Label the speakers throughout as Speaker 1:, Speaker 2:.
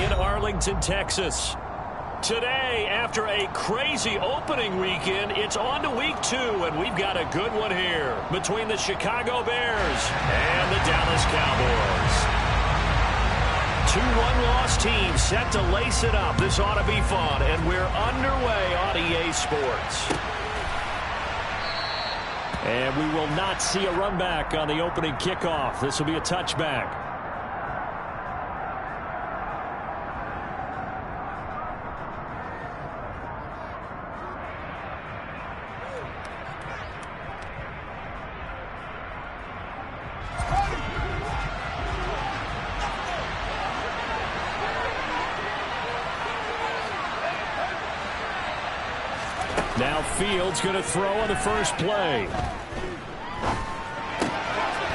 Speaker 1: in Arlington, Texas. Today, after a crazy opening weekend, it's on to week 2, and we've got a good one here between the Chicago Bears and the Dallas Cowboys. 2 one-loss teams set to lace it up. This ought to be fun, and we're underway on EA Sports. And we will not see a run back on the opening kickoff. This will be a touchback. Now Fields going to throw on the first play.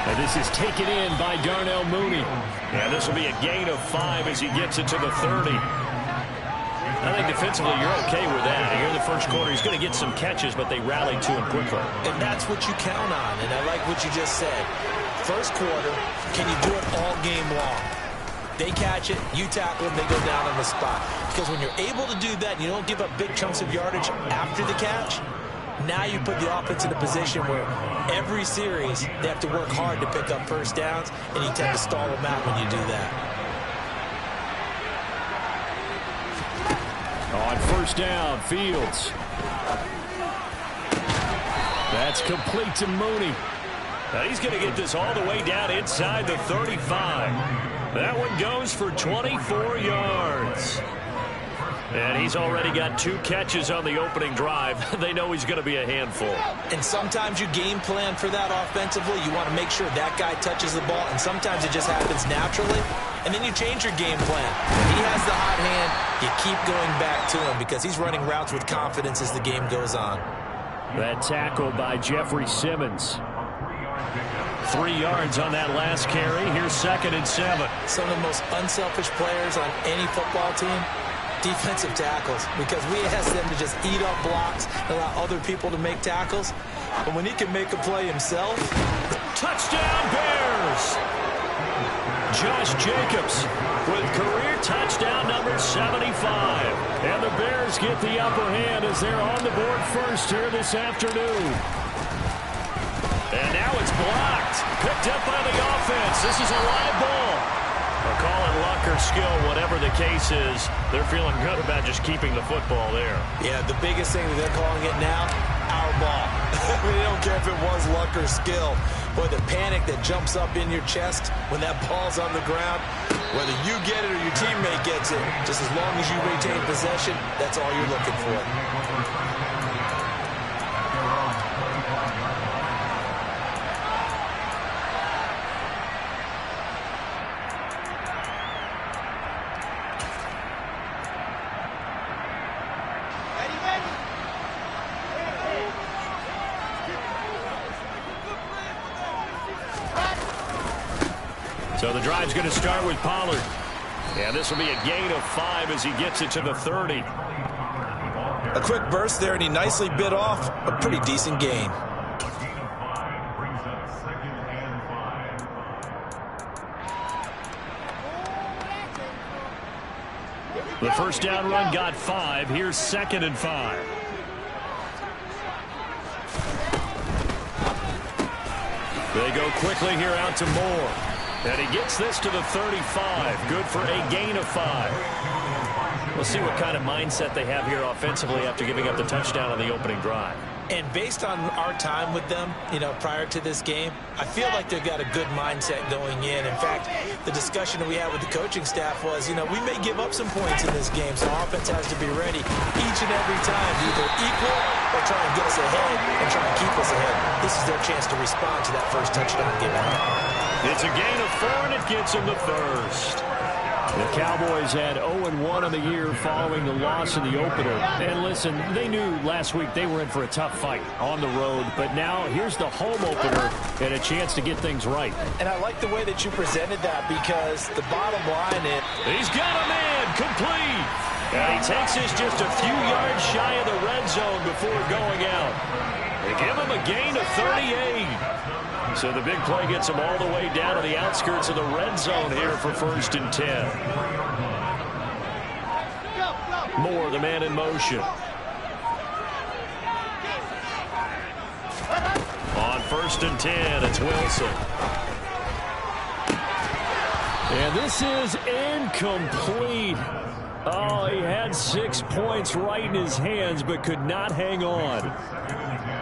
Speaker 1: And this is taken in by Darnell Mooney. Yeah, this will be a gain of 5 as he gets it to the 30. I think defensively you're okay with that. Here in the first quarter, he's going to get some catches, but they rallied to him quickly.
Speaker 2: And that's what you count on, and I like what you just said. First quarter, can you do it all game long? They catch it, you tackle them, they go down on the spot. Because when you're able to do that, and you don't give up big chunks of yardage after the catch, now you put the offense in a position where every series they have to work hard to pick up first downs, and you tend to stall them out when you do that.
Speaker 1: On first down, Fields. That's complete to Mooney. Now he's going to get this all the way down inside the 35. That one goes for 24 yards. And he's already got 2 catches on the opening drive. They know he's going to be a handful.
Speaker 2: And sometimes you game plan for that offensively. You want to make sure that guy touches the ball, and sometimes it just happens naturally. And then you change your game plan. When he has the hot hand, you keep going back to him because he's running routes with confidence as the game goes on.
Speaker 1: That tackle by Jeffrey Simmons. 3 yards on that last carry. Here's 2nd and 7.
Speaker 2: Some of the most unselfish players on any football team, defensive tackles, because we ask them to just eat up blocks and allow other people to make tackles. But when he can make a play himself.
Speaker 1: Touchdown Bears! Josh Jacobs with career touchdown number 75. And the Bears get the upper hand as they're on the board first here this afternoon. And now it's blocked. Picked up by the offense. This is a live ball. They'll call it luck or skill, whatever the case is. They're feeling good about just keeping the football there.
Speaker 2: Yeah, the biggest thing that they're calling it now, our ball. They don't care if it was luck or skill. Boy, the panic that jumps up in your chest when that ball's on the ground, whether you get it or your teammate gets it, just as long as you retain possession, that's all you're looking for.
Speaker 1: So the drive's going to start with Pollard. And this will be a gain of 5 as he gets it to the 30.
Speaker 2: A quick burst there, and he nicely bit off a pretty decent gain.
Speaker 1: The first down run got 5. Here's 2nd and 5. They go quickly here out to Moore. And he gets this to the 35. Good for a gain of 5. We'll see what kind of mindset they have here offensively after giving up the touchdown on the opening drive.
Speaker 2: And based on our time with them, prior to this game, I feel like they've got a good mindset going in. In fact, the discussion that we had with the coaching staff was, we may give up some points in this game, so offense has to be ready each and every time to either equal or try and get us ahead and try and keep us ahead. This is their chance to respond to that first touchdown given up.
Speaker 1: It's a gain of 4, and it gets them the first. The Cowboys had 0-1 on the year following the loss in the opener. And listen, they knew last week they were in for a tough fight on the road. But now here's the home opener and a chance to get things right.
Speaker 2: And I like the way that you presented that because the bottom line is...
Speaker 1: He's got a man complete. And he takes this just a few yards shy of the red zone before going out. They give him a gain of 38. So the big play gets him all the way down to the outskirts of the red zone here for 1st and 10. Moore, the man in motion. On 1st and 10, it's Wilson. And this is incomplete. Oh, he had 6 points right in his hands, but could not hang on.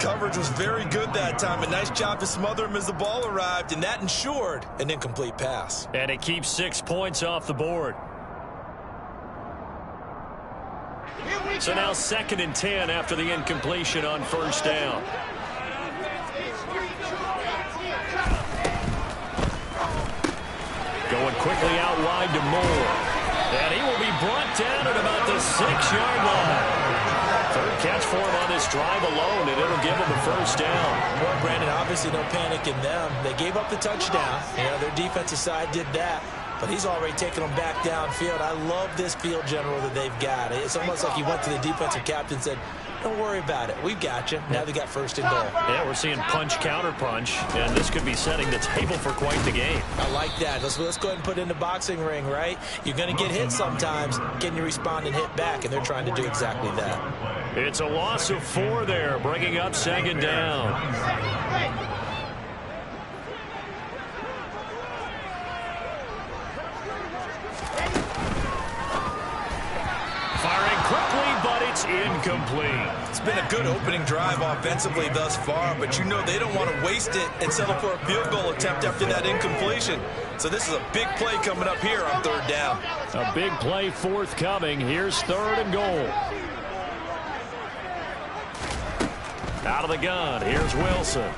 Speaker 2: Coverage was very good that time. A nice job to smother him as the ball arrived, and that ensured an incomplete pass.
Speaker 1: And it keeps 6 points off the board. So now 2nd and 10 after the incompletion on 1st down. Going quickly out wide to Moore. And he will be brought down at about the 6-yard line. 3rd catch for him on this drive alone, and it'll give him a 1st down.
Speaker 2: Well, Brandon, obviously no panic in them. They gave up the touchdown. You know, their defensive side did that. But he's already taken them back downfield. I love this field general that they've got. It's almost like he went to the defensive captain and said, don't worry about it. We've got you. Now they got 1st and goal.
Speaker 1: Yeah, we're seeing punch, counter punch, and this could be setting the table for quite the game.
Speaker 2: I like that. Let's go ahead and put it in the boxing ring, right? You're going to get hit sometimes. Can you respond and hit back? And they're trying to do exactly that.
Speaker 1: It's a loss of 4 there, bringing up 2nd down. Incomplete.
Speaker 2: It's been a good opening drive offensively thus far, but you know they don't want to waste it and settle for a field goal attempt after that incompletion. So this is a big play coming up here on 3rd down.
Speaker 1: A big play forthcoming. Here's 3rd and goal. Out of the gun. Here's Wilson.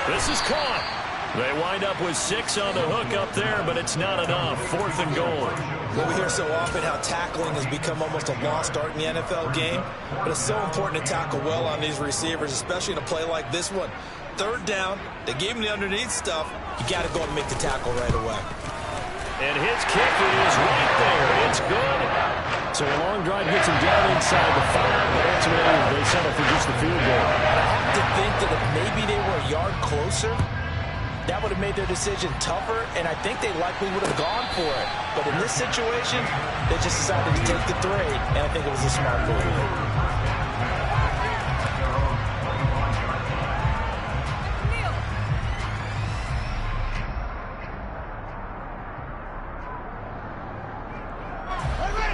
Speaker 1: This is caught. They wind up with 6 on the hook up there, but it's not enough. 4th and goal.
Speaker 2: Well, we hear so often how tackling has become almost a lost art in the NFL game, but it's so important to tackle well on these receivers, especially in a play like this one. 3rd down, they gave him the underneath stuff. You got to go and make the tackle right away.
Speaker 1: And his kick is right there. It's good. So a long drive gets him down inside the 5, but ultimately they settle for just the field goal.
Speaker 2: I have to think that if maybe they were a yard closer, that would have made their decision tougher, and I think they likely would have gone for it. But in this situation, they just decided to take the 3, and I think it was a smart move.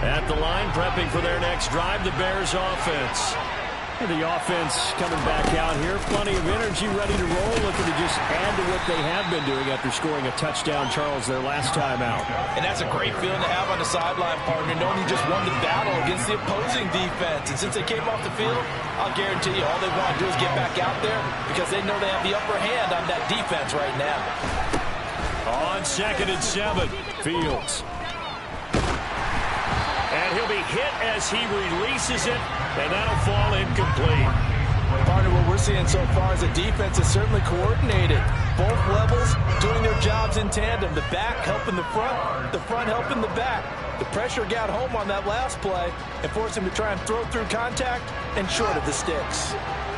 Speaker 1: At the line, prepping for their next drive, the Bears offense. The offense coming back out here. Plenty of energy, ready to roll, looking to just add to what they have been doing after scoring a touchdown, Charles, their last time out.
Speaker 2: And that's a great feeling to have on the sideline, partner, knowing you just won the battle against the opposing defense. And since they came off the field, I'll guarantee you all they want to do is get back out there because they know they have the upper hand on that defense right now.
Speaker 1: On 2nd and 7, Fields. And he'll be hit as he releases it, and that'll fall incomplete.
Speaker 2: Partner, what we're seeing so far is the defense is certainly coordinated. Both levels doing their jobs in tandem. The back helping the front helping the back. The pressure got home on that last play and forced him to try and throw through contact and short of the sticks.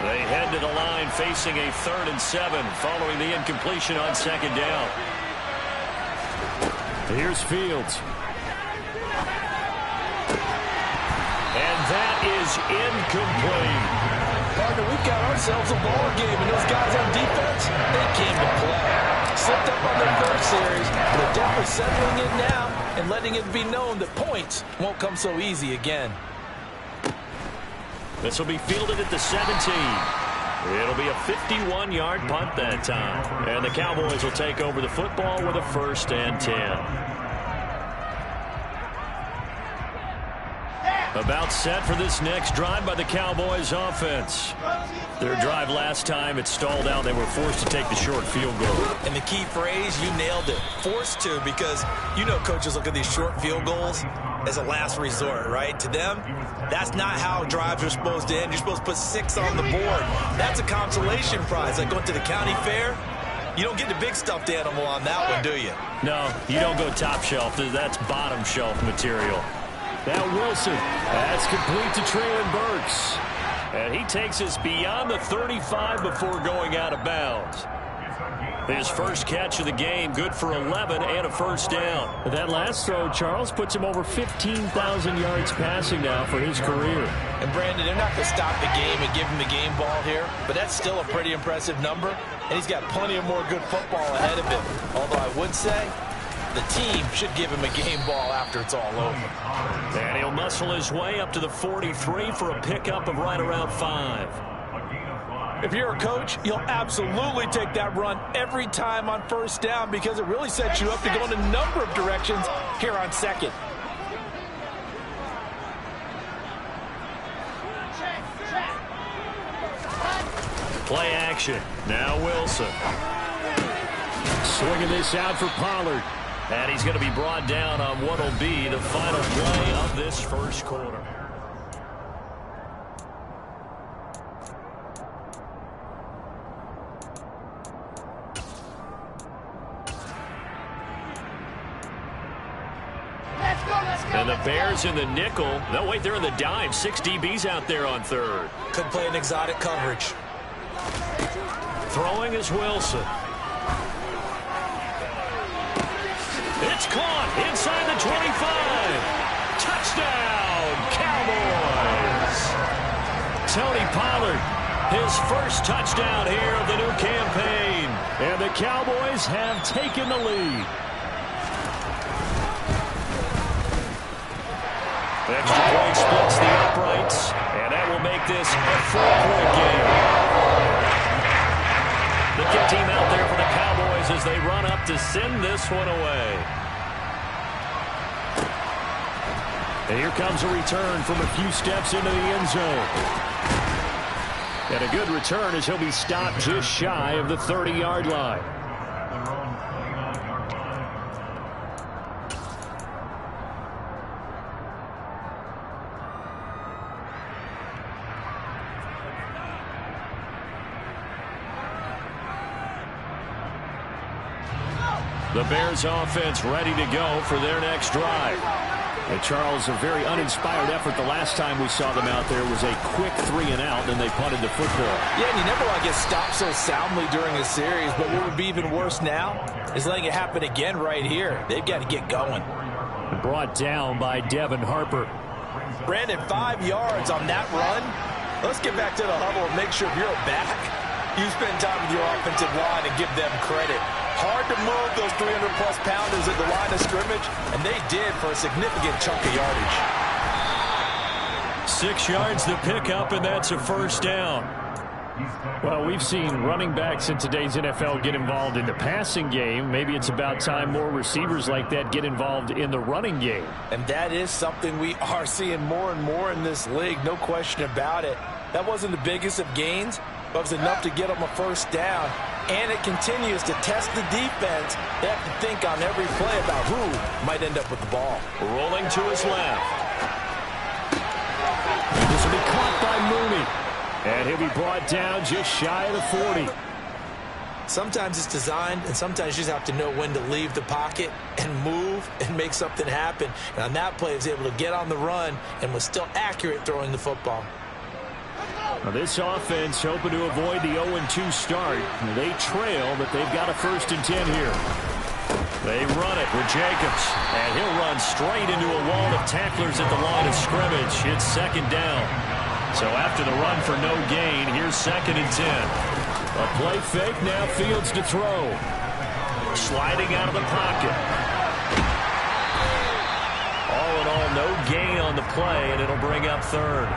Speaker 1: They head to the line facing a 3rd and 7 following the incompletion on 2nd down. Here's Fields. And that is incomplete.
Speaker 2: Partner, we've got ourselves a ball game, and those guys on defense, they came to play. Slipped up on their first series, but they're definitely settling in now and letting it be known that points won't come so easy again.
Speaker 1: This will be fielded at the 17. It'll be a 51-yard punt that time. And the Cowboys will take over the football with a 1st and 10. About set for this next drive by the Cowboys offense. Their drive last time, it stalled out. They were forced to take the short field goal.
Speaker 2: And the key phrase, you nailed it. Forced to, because you know coaches look at these short field goals as a last resort, right? To them, that's not how drives are supposed to end. You're supposed to put 6 on the board. That's a consolation prize. Like going to the county fair, you don't get the big stuffed animal on that one, do you?
Speaker 1: No, you don't go top shelf. That's bottom shelf material. Now Wilson, that's complete to Traylon Burks. And he takes us beyond the 35 before going out of bounds. His first catch of the game, good for 11 and a first down.
Speaker 3: That last throw, Charles, puts him over 15,000 yards passing now for his career.
Speaker 2: And Brandon, they're not going to stop the game and give him the game ball here, but that's still a pretty impressive number, and he's got plenty of more good football ahead of him. Although I would say the team should give him a game ball after it's all over.
Speaker 1: And he'll muscle his way up to the 43 for a pickup of right around 5.
Speaker 2: If you're a coach, you'll absolutely take that run every time on first down because it really sets you up to go in a number of directions here on second.
Speaker 1: Play action. Now Wilson.
Speaker 3: Swinging this out for Pollard.
Speaker 1: And he's going to be brought down on what will be the final play of this first quarter. And the Bears in the nickel. No, wait, they're in the dime. 6 DBs out there on third.
Speaker 2: Could play an exotic coverage.
Speaker 1: Throwing is Wilson. It's caught inside the 25. Touchdown, Cowboys. Tony Pollard, his first touchdown here of the new campaign.
Speaker 3: And the Cowboys have taken the lead.
Speaker 1: Extra point splits the uprights, and that will make this a 4-point game. The kick team out there for the Cowboys as they run up to send this one away.
Speaker 3: And here comes a return from a few steps into the end zone. And a good return as he'll be stopped just shy of the 30-yard line.
Speaker 1: The Bears offense ready to go for their next drive.
Speaker 3: And Charles, a very uninspired effort the last time we saw them out there was a quick 3-and-out, and they punted the football.
Speaker 2: Yeah, and you never want to get stopped so soundly during a series, but what would be even worse now is letting it happen again right here. They've got to get going.
Speaker 3: Brought down by Devin Harper.
Speaker 2: Brandon, 5 yards on that run. Let's get back to the huddle and make sure if you're a back, you spend time with your offensive line and give them credit. Hard to move those 300-plus pounders at the line of scrimmage, and they did for a significant chunk of yardage.
Speaker 1: 6 yards the pickup, and that's a first down.
Speaker 3: Well, we've seen running backs in today's NFL get involved in the passing game. Maybe it's about time more receivers like that get involved in the running game.
Speaker 2: And that is something we are seeing more and more in this league, no question about it. That wasn't the biggest of gains, but it was enough to get them a first down. And it continues to test the defense. They have to think on every play about who might end up with the ball.
Speaker 1: Rolling to his left.
Speaker 3: This will be caught by Mooney. And he'll be brought down just shy of the 40.
Speaker 2: Sometimes it's designed, and sometimes you just have to know when to leave the pocket and move and make something happen. And on that play, he was able to get on the run and was still accurate throwing the football.
Speaker 3: Now this offense hoping to avoid the 0-2 start. They trail, but they've got a 1st and 10 here.
Speaker 1: They run it with Jacobs, and he'll run straight into a wall of tacklers at the line of scrimmage. It's 2nd down. So after the run for no gain, here's 2nd and 10.
Speaker 3: A play fake, now Fields to throw.
Speaker 1: Sliding out of the pocket. All in all, no gain on the play, and it'll bring up 3rd.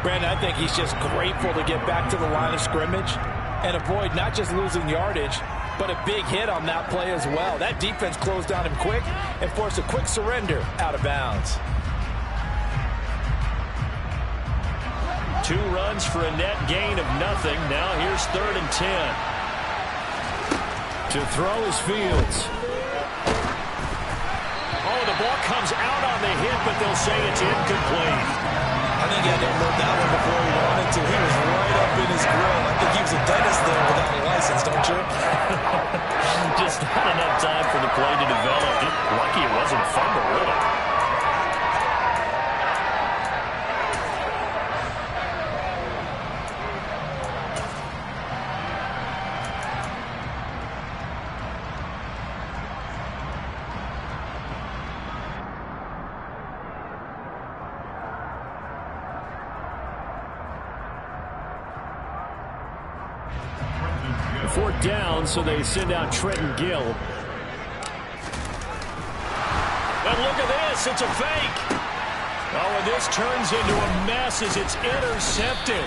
Speaker 2: Brandon, I think he's just grateful to get back to the line of scrimmage and avoid not just losing yardage, but a big hit on that play as well. That defense closed on him quick and forced a quick surrender out of bounds.
Speaker 1: 2 runs for a net gain of nothing. Now here's 3rd and 10.
Speaker 3: To throw is Fields.
Speaker 1: Oh, the ball comes out on the hit, but they'll say it's incomplete.
Speaker 2: I think he had to unload that one before he wanted to. He was right up in his grill. I think he was a dentist there without a license, don't you?
Speaker 1: Just not enough time for the play to develop. Lucky it wasn't a fumble, really.
Speaker 3: 4th down, so they send out Trenton Gill.
Speaker 1: And look at this. It's a fake. Oh, and this turns into a mess as it's intercepted.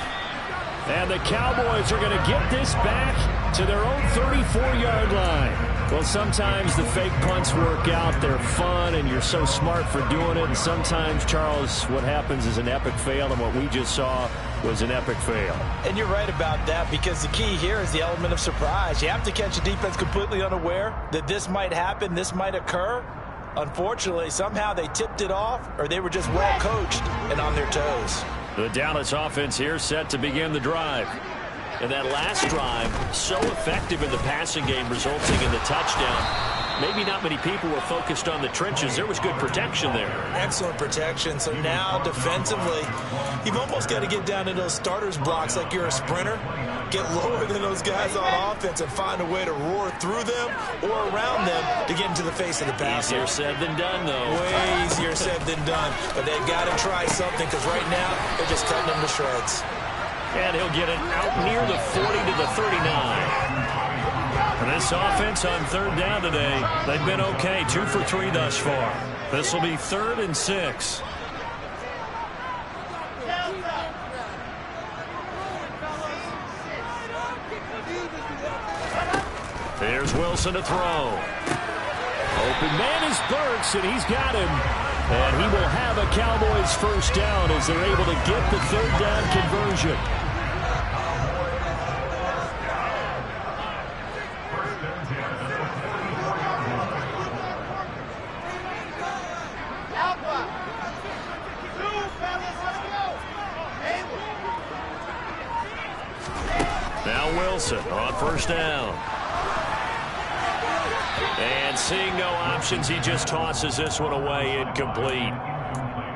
Speaker 3: And the Cowboys are going to get this back to their own 34-yard line. Well, sometimes the fake punts work out. They're fun, and you're so smart for doing it. And sometimes, Charles, what happens is an epic fail, and what we just saw was an epic fail.
Speaker 2: And you're right about that, because the key here is the element of surprise. You have to catch a defense completely unaware that this might happen, this might occur. Unfortunately, somehow they tipped it off, or they were just well coached and on their toes.
Speaker 3: The Dallas offense here set to begin the drive.
Speaker 1: And that last drive, so effective in the passing game, resulting in the touchdown. Maybe not many people were focused on the trenches. There was good protection there.
Speaker 2: Excellent protection. So now defensively, you've almost got to get down to those starters blocks like you're a sprinter. Get lower than those guys on offense and find a way to roar through them or around them to get into the face of the passer.
Speaker 1: Easier said than done, though.
Speaker 2: Way easier said than done. But they've got to try something, because right now they're just cutting them to shreds.
Speaker 1: And he'll get it out near the 40 to the 39.
Speaker 3: And this offense on 3rd down today, they've been okay. 2 for 3 thus far. This will be 3rd and 6. There's Wilson to throw. Open man is Burks, and he's got him. And he will have a Cowboys first down as they're able to get the 3rd down conversion. Now Wilson on 1st down. And seeing no options, he just tosses this one away, incomplete.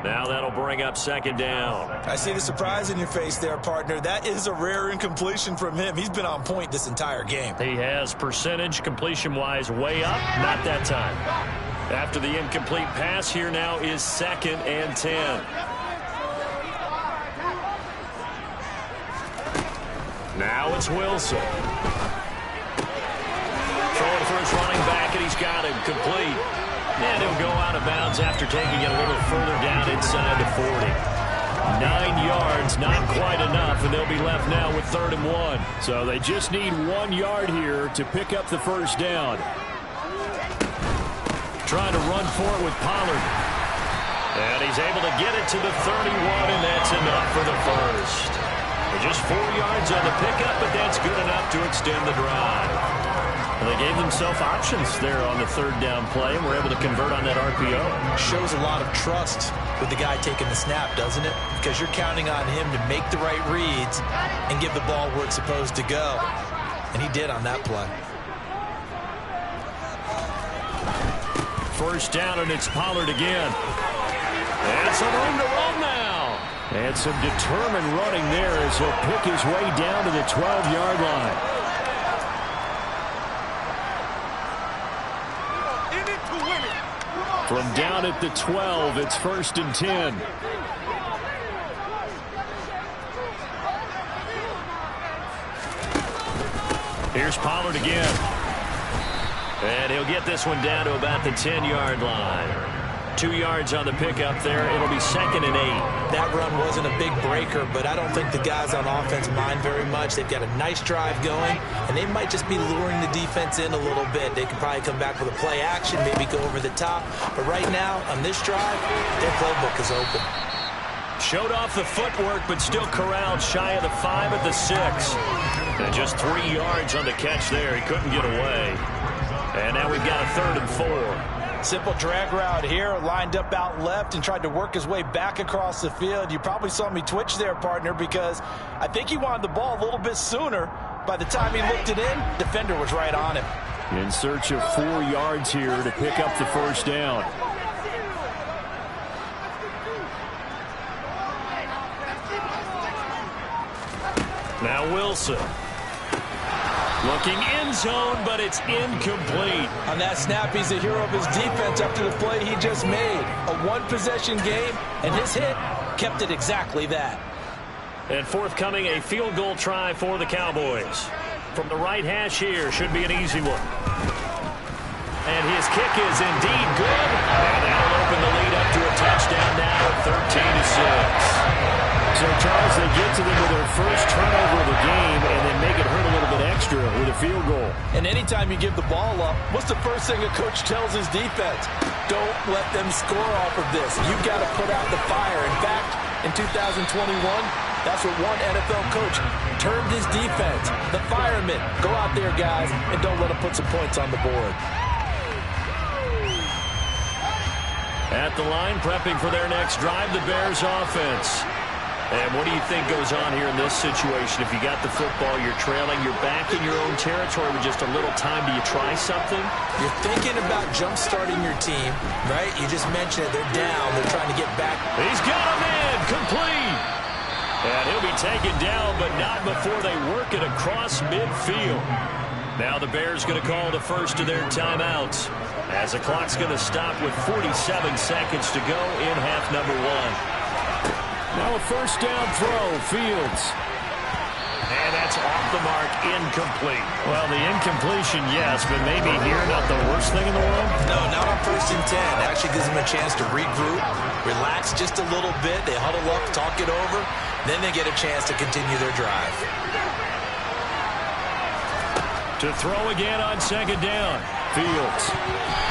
Speaker 3: Now that'll bring up 2nd down.
Speaker 2: I see the surprise in your face there, partner. That is a rare incompletion from him. He's been on point this entire game.
Speaker 3: He has percentage completion-wise way up, not that time. After the incomplete pass, here now is 2nd and 10. Now it's Wilson. Throwing for his running back, and he's got him complete. And he'll go out of bounds after taking it a little further down inside the 40. 9 yards, not quite enough, and they'll be left now with 3rd and 1. So they just need 1 yard here to pick up the first down. Trying to run for it with Pollard. And he's able to get it to the 31, and that's enough for the first. Just 4 yards on the pickup, but that's good enough to extend the drive. Well, they gave themselves options there on the 3rd down play, and were able to convert on that RPO.
Speaker 2: Shows a lot of trust with the guy taking the snap, doesn't it? Because you're counting on him to make the right reads and give the ball where it's supposed to go. And he did on that play.
Speaker 3: 1st down, and it's Pollard again. And some room to run now. And some determined running there as he'll pick his way down to the 12-yard line. From down at the 12, it's 1st and 10. Here's Pollard again. And he'll get this one down to about the 10-yard line. 2 yards on the pickup there. It'll be 2nd and 8.
Speaker 2: That run wasn't a big breaker, but I don't think the guys on offense mind very much. They've got a nice drive going, and they might just be luring the defense in a little bit. They could probably come back with a play action, maybe go over the top. But right now, on this drive, their playbook is open.
Speaker 3: Showed off the footwork, but still corralled shy of the 5 at the 6. And just 3 yards on the catch there. He couldn't get away. And now we've got a 3rd and 4.
Speaker 2: Simple drag route here, lined up out left and tried to work his way back across the field. You probably saw me twitch there, partner, because I think he wanted the ball a little bit sooner. By the time he looked it in, defender was right on him.
Speaker 3: In search of 4 yards here to pick up the first down. Now Wilson. Looking end zone, but it's incomplete.
Speaker 2: On that snap, he's a hero of his defense after the play he just made. A one-possession game, and his hit kept it exactly that.
Speaker 3: And forthcoming, a field goal try for the Cowboys.
Speaker 1: From the right hash here, should be an easy one. And his kick is indeed good. And that'll open the lead up to a touchdown now at 13-6. So, Charles, they get to them with their first turnover of the game and then make it hurt a little bit extra with a field goal.
Speaker 2: And anytime you give the ball up, what's the first thing a coach tells his defense? Don't let them score off of this. You've got to put out the fire. In fact, in 2021, that's what one NFL coach termed his defense. The firemen. Go out there, guys, and don't let them put some points on the board.
Speaker 1: At the line, prepping for their next drive, the Bears offense. And what do you think goes on here in this situation? If you got the football, you're trailing, you're back in your own territory with just a little time. Do you try something?
Speaker 2: You're thinking about jump-starting your team, right? You just mentioned it. They're down. They're trying to get back.
Speaker 1: He's got him in. Complete. And he'll be taken down, but not before they work it across midfield. Now the Bears going to call the first of their timeouts as the clock's going to stop with 47 seconds to go in half number one. Now a first down throw, Fields. And that's off the mark, incomplete. Well, the incompletion, yes, but maybe here not the worst thing in the world?
Speaker 2: No, not on 1st and 10. It actually gives them a chance to regroup, relax just a little bit. They huddle up, talk it over. Then they get a chance to continue their drive.
Speaker 1: To throw again on second down, Fields.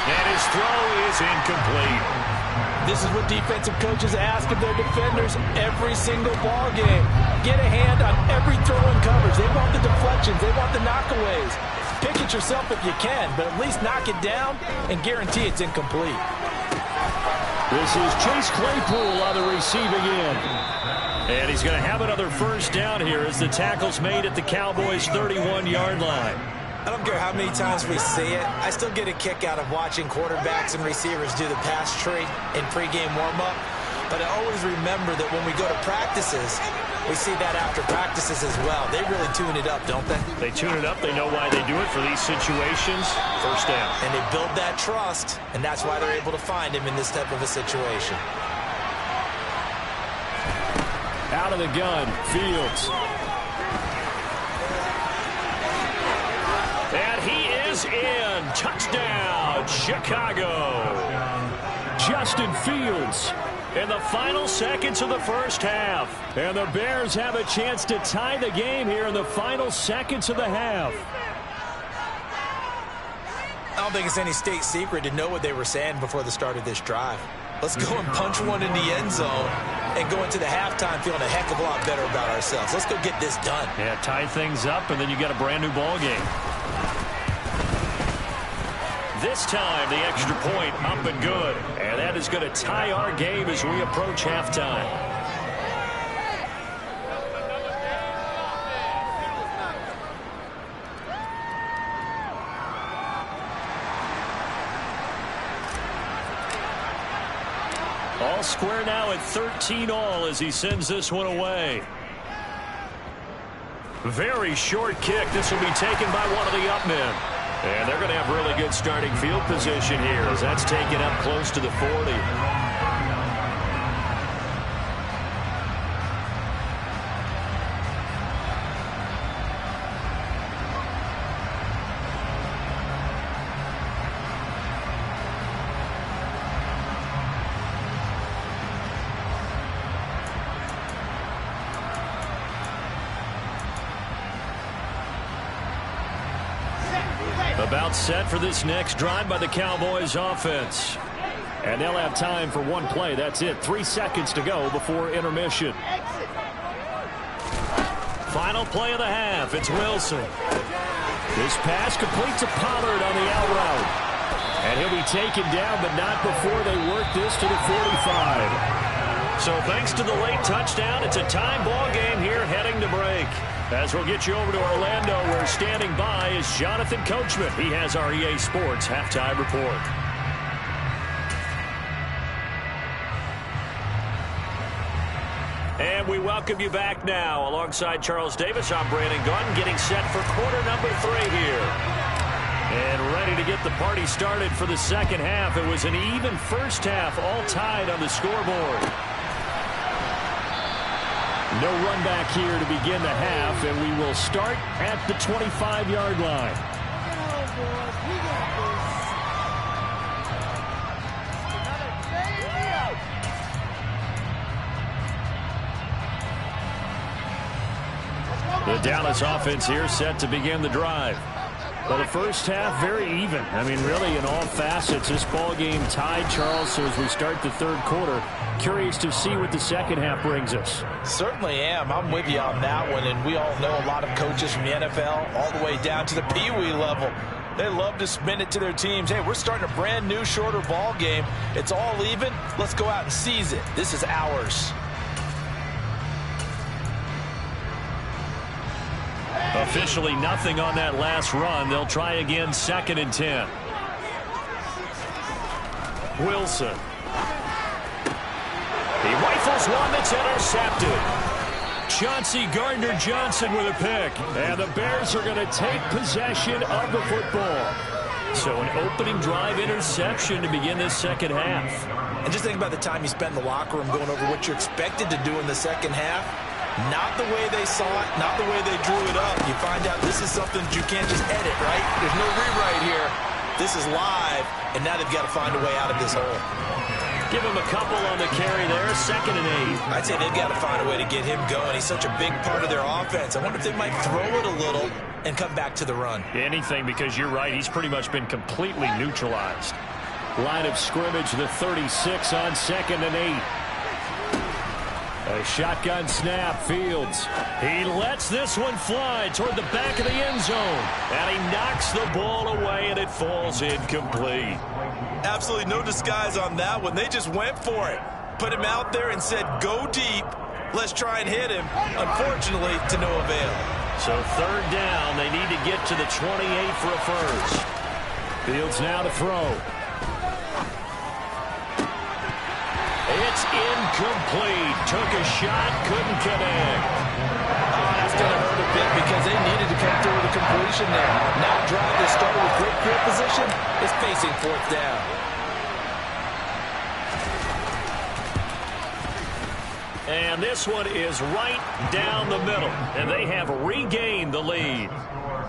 Speaker 1: And his throw is incomplete.
Speaker 2: This is what defensive coaches ask of their defenders every single ball game. Get a hand on every throw in coverage. They want the deflections. They want the knockaways. Pick it yourself if you can, but at least knock it down and guarantee it's incomplete.
Speaker 1: This is Chase Claypool on the receiving end. And he's going to have another first down here as the tackle's made at the Cowboys' 31-yard line.
Speaker 2: I don't care how many times we see it. I still get a kick out of watching quarterbacks and receivers do the pass tree in pregame warm-up. But I always remember that when we go to practices, we see that after practices as well. They really tune it up, don't they?
Speaker 1: They tune it up. They know why they do it for these situations. First down.
Speaker 2: And they build that trust, and that's why they're able to find him in this type of a situation.
Speaker 1: Out of the gun, Fields. And he is in. Touchdown, Chicago. Justin Fields in the final seconds of the first half. And the Bears have a chance to tie the game here in the final seconds of the half.
Speaker 2: I don't think it's any state secret to know what they were saying before the start of this drive. Let's go and punch one in the end zone and go into the halftime feeling a heck of a lot better about ourselves. Let's go get this done.
Speaker 1: Yeah, tie things up, and then you got a brand-new ball game. This time, the extra point up and good. And that is going to tie our game as we approach halftime. All square now at 13-all as he sends this one away. Very short kick. This will be taken by one of the up men. And they're going to have really good starting field position here as that's taken up close to the 40. About set for this next drive by the Cowboys offense. And they'll have time for one play. That's it. 3 seconds to go before intermission. Final play of the half. It's Wilson. This pass completes a Pollard on the out route. And he'll be taken down, but not before they work this to the 45. So thanks to the late touchdown, it's a time ball game here heading to break. As we'll get you over to Orlando, where standing by is Jonathan Coachman. He has our EA Sports halftime report. And we welcome you back now. Alongside Charles Davis, I'm Brandon Gunn, getting set for quarter number 3 here. And ready to get the party started for the second half. It was an even first half, all tied on the scoreboard. No run back here to begin the half, and we will start at the 25-yard line. The Dallas offense here set to begin the drive. Well, the first half, very even. I mean, really, in all facets, this ball game tied, Charles. So as we start the third quarter, curious to see what the second half brings us.
Speaker 2: Certainly am. I'm with you on that one. And we all know a lot of coaches from the NFL all the way down to the Pee Wee level. They love to spin it to their teams. Hey, we're starting a brand new, shorter ball game. It's all even. Let's go out and seize it. This is ours.
Speaker 1: Officially nothing on that last run. They'll try again, 2nd and 10. Wilson. He rifles one that's intercepted. Chauncey Gardner-Johnson with a pick. And the Bears are going to take possession of the football. So an opening drive interception to begin this second half.
Speaker 2: And just think about the time you spent in the locker room going over what you're expected to do in the second half. Not the way they saw it, not the way they drew it up. You find out this is something that you can't just edit, right? There's no rewrite here. This is live, and now they've got to find a way out of this hole.
Speaker 1: Give him a couple on the carry there, 2nd and 8.
Speaker 2: I'd say they've got to find a way to get him going. He's such a big part of their offense. I wonder if they might throw it a little and come back to the run.
Speaker 1: Anything, because you're right. He's pretty much been completely neutralized. Line of scrimmage, the 36 on 2nd and 8. A shotgun snap, Fields. He lets this one fly toward the back of the end zone. And he knocks the ball away, and it falls incomplete.
Speaker 2: Absolutely no disguise on that one. They just went for it. Put him out there and said, go deep. Let's try and hit him. Unfortunately, to no avail.
Speaker 1: So 3rd down. They need to get to the 28 for a first. Fields now to throw. It's incomplete. Took a shot, couldn't connect.
Speaker 2: Oh, that's going to hurt a bit because they needed to come through with a completion there. Now a drive that started with great field position is facing 4th down.
Speaker 1: And this one is right down the middle. And they have regained the lead.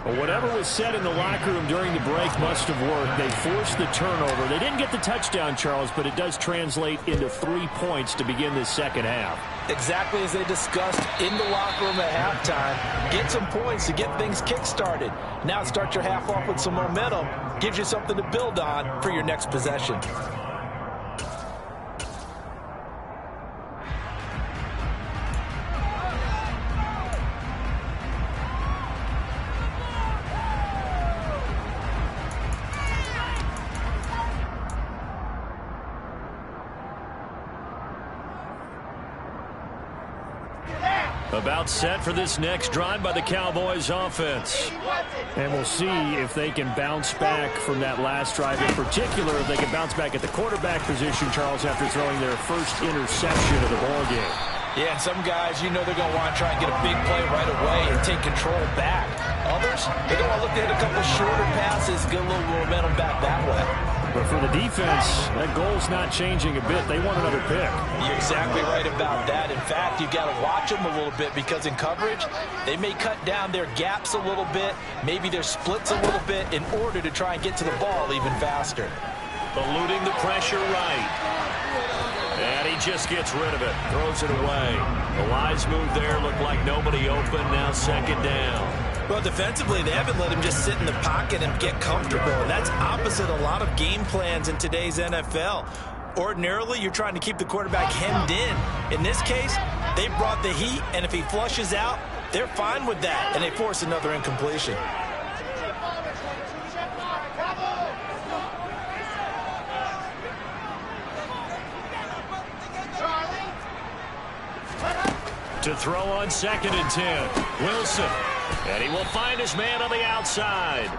Speaker 1: Well, whatever was said in the locker room during the break must have worked. They forced the turnover. They didn't get the touchdown, Charles, but it does translate into 3 points to begin this second half.
Speaker 2: Exactly as they discussed in the locker room at halftime. Get some points to get things kick-started. Now start your half off with some momentum. Gives you something to build on for your next possession.
Speaker 1: About set for this next drive by the Cowboys offense. And we'll see if they can bounce back from that last drive. In particular, if they can bounce back at the quarterback position, Charles, after throwing their first interception of the ballgame.
Speaker 2: Yeah, and some guys, you know they're going to want to try and get a big play right away and take control back. Others, they're going to look to hit a couple shorter passes, get a little momentum back that way.
Speaker 1: But for the defense, that goal's not changing a bit. They want another pick.
Speaker 2: You're exactly right about that. In fact, you've got to watch them a little bit because in coverage, they may cut down their gaps a little bit, maybe their splits a little bit in order to try and get to the ball even faster.
Speaker 1: Eluding the pressure right. And he just gets rid of it, throws it away. The wise move there looked like nobody open, now 2nd down.
Speaker 2: Well, defensively, they haven't let him just sit in the pocket and get comfortable. And that's opposite a lot of game plans in today's NFL. Ordinarily, you're trying to keep the quarterback hemmed in. In this case, they brought the heat, and if he flushes out, they're fine with that, and they force another incompletion.
Speaker 1: To throw on 2nd and 10, Wilson. And he will find his man on the outside.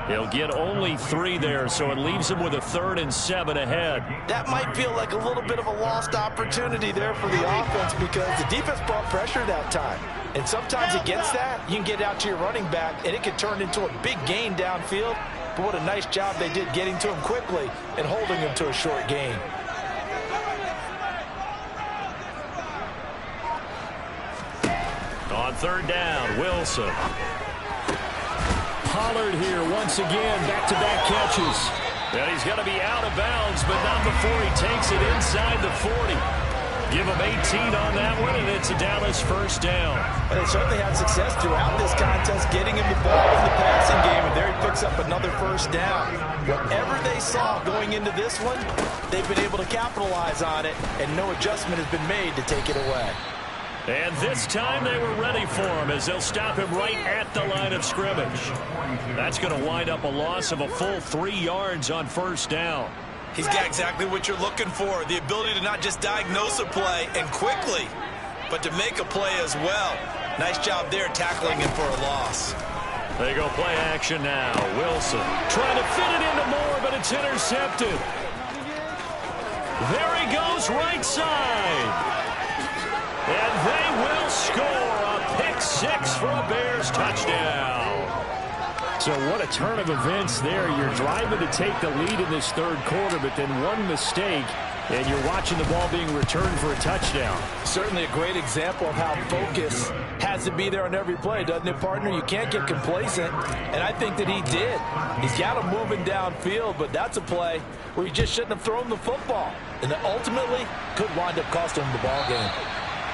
Speaker 1: He'll get only 3 there, so it leaves him with a 3rd and 7 ahead.
Speaker 2: That might feel like a little bit of a lost opportunity there for the offense because the defense brought pressure that time. And sometimes against that, you can get out to your running back, and it can turn into a big gain downfield. But what a nice job they did getting to him quickly and holding him to a short gain.
Speaker 1: third down, Wilson. Pollard here once again, back-to-back catches. And he's going to be out of bounds, but not before he takes it inside the 40. Give him 18 on that one, and it's a Dallas first down.
Speaker 2: And they certainly had success throughout this contest getting him the ball in the passing game, and there he picks up another first down. Whatever they saw going into this one, they've been able to capitalize on it, and no adjustment has been made to take it away.
Speaker 1: And this time they were ready for him as they'll stop him right at the line of scrimmage. That's going to wind up a loss of a full 3 yards on first down.
Speaker 2: He's got exactly what you're looking for, the ability to not just diagnose a play and quickly, but to make a play as well. Nice job there tackling him for a loss.
Speaker 1: They go play action now. Wilson trying to fit it into Moore, but it's intercepted. There he goes, right side. And they will score a pick six for a Bears touchdown. So what a turn of events there. You're driving to take the lead in this third quarter, but then one mistake, and you're watching the ball being returned for a touchdown.
Speaker 2: Certainly a great example of how focus has to be there on every play, doesn't it, partner? You can't get complacent, and I think that he did. He's got him moving downfield, but that's a play where he just shouldn't have thrown the football, and that ultimately could wind up costing him the ball game.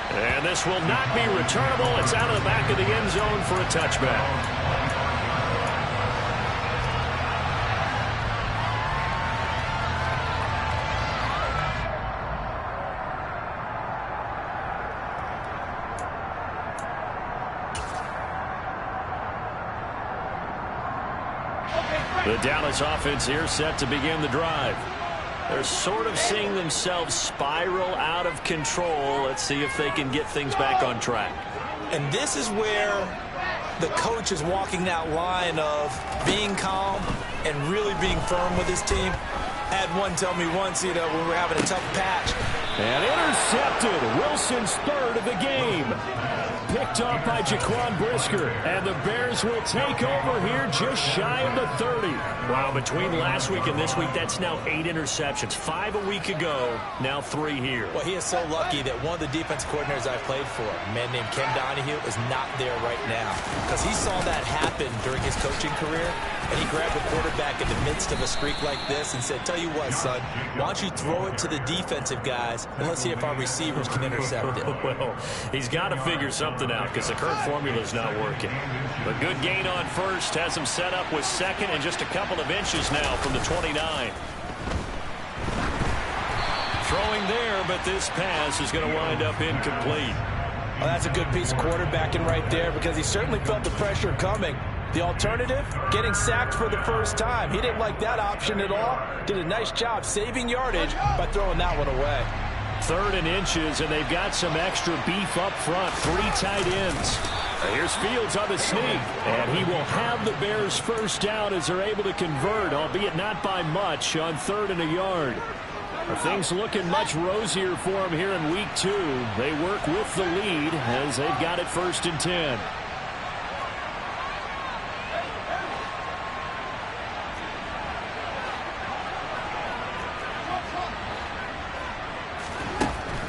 Speaker 1: And this will not be returnable. It's out of the back of the end zone for a touchback. The Dallas offense here set to begin the drive. They're sort of seeing themselves spiral out of control. Let's see if they can get things back on track.
Speaker 2: And this is where the coach is walking that line of being calm and really being firm with his team. I had one tell me once, when we were having a tough patch.
Speaker 1: And intercepted. Wilson's third of the game. Picked off by Jaquan Brisker. And the Bears will take over here just shy of the 30. Wow, between last week and this week, that's now 8 interceptions. 5 a week ago, now 3 here.
Speaker 2: Well, he is so lucky that one of the defense coordinators I played for, a man named Ken Donahue, is not there right now. Because he saw that happen during his coaching career, and he grabbed the quarterback in the midst of a streak like this and said, tell you what, son, why don't you throw it to the defensive guys, and let's see if our receivers can intercept it.
Speaker 1: Well, he's got to figure something out because the current formula is not working. But good gain on first, has him set up with second and just a couple of inches now from the 29. Throwing there, but this pass is going to wind up incomplete.
Speaker 2: Well, that's a good piece of quarterbacking right there because he certainly felt the pressure coming. The alternative, getting sacked for the first time. He didn't like that option at all. Did a nice job saving yardage by throwing that one away.
Speaker 1: 3rd and inches, and they've got some extra beef up front. 3 tight ends. Here's Fields on the sneak, and he will have the Bears first down as they're able to convert, albeit not by much, on 3rd and a yard. Things looking much rosier for them here in week 2. They work with the lead as they've got it 1st and 10.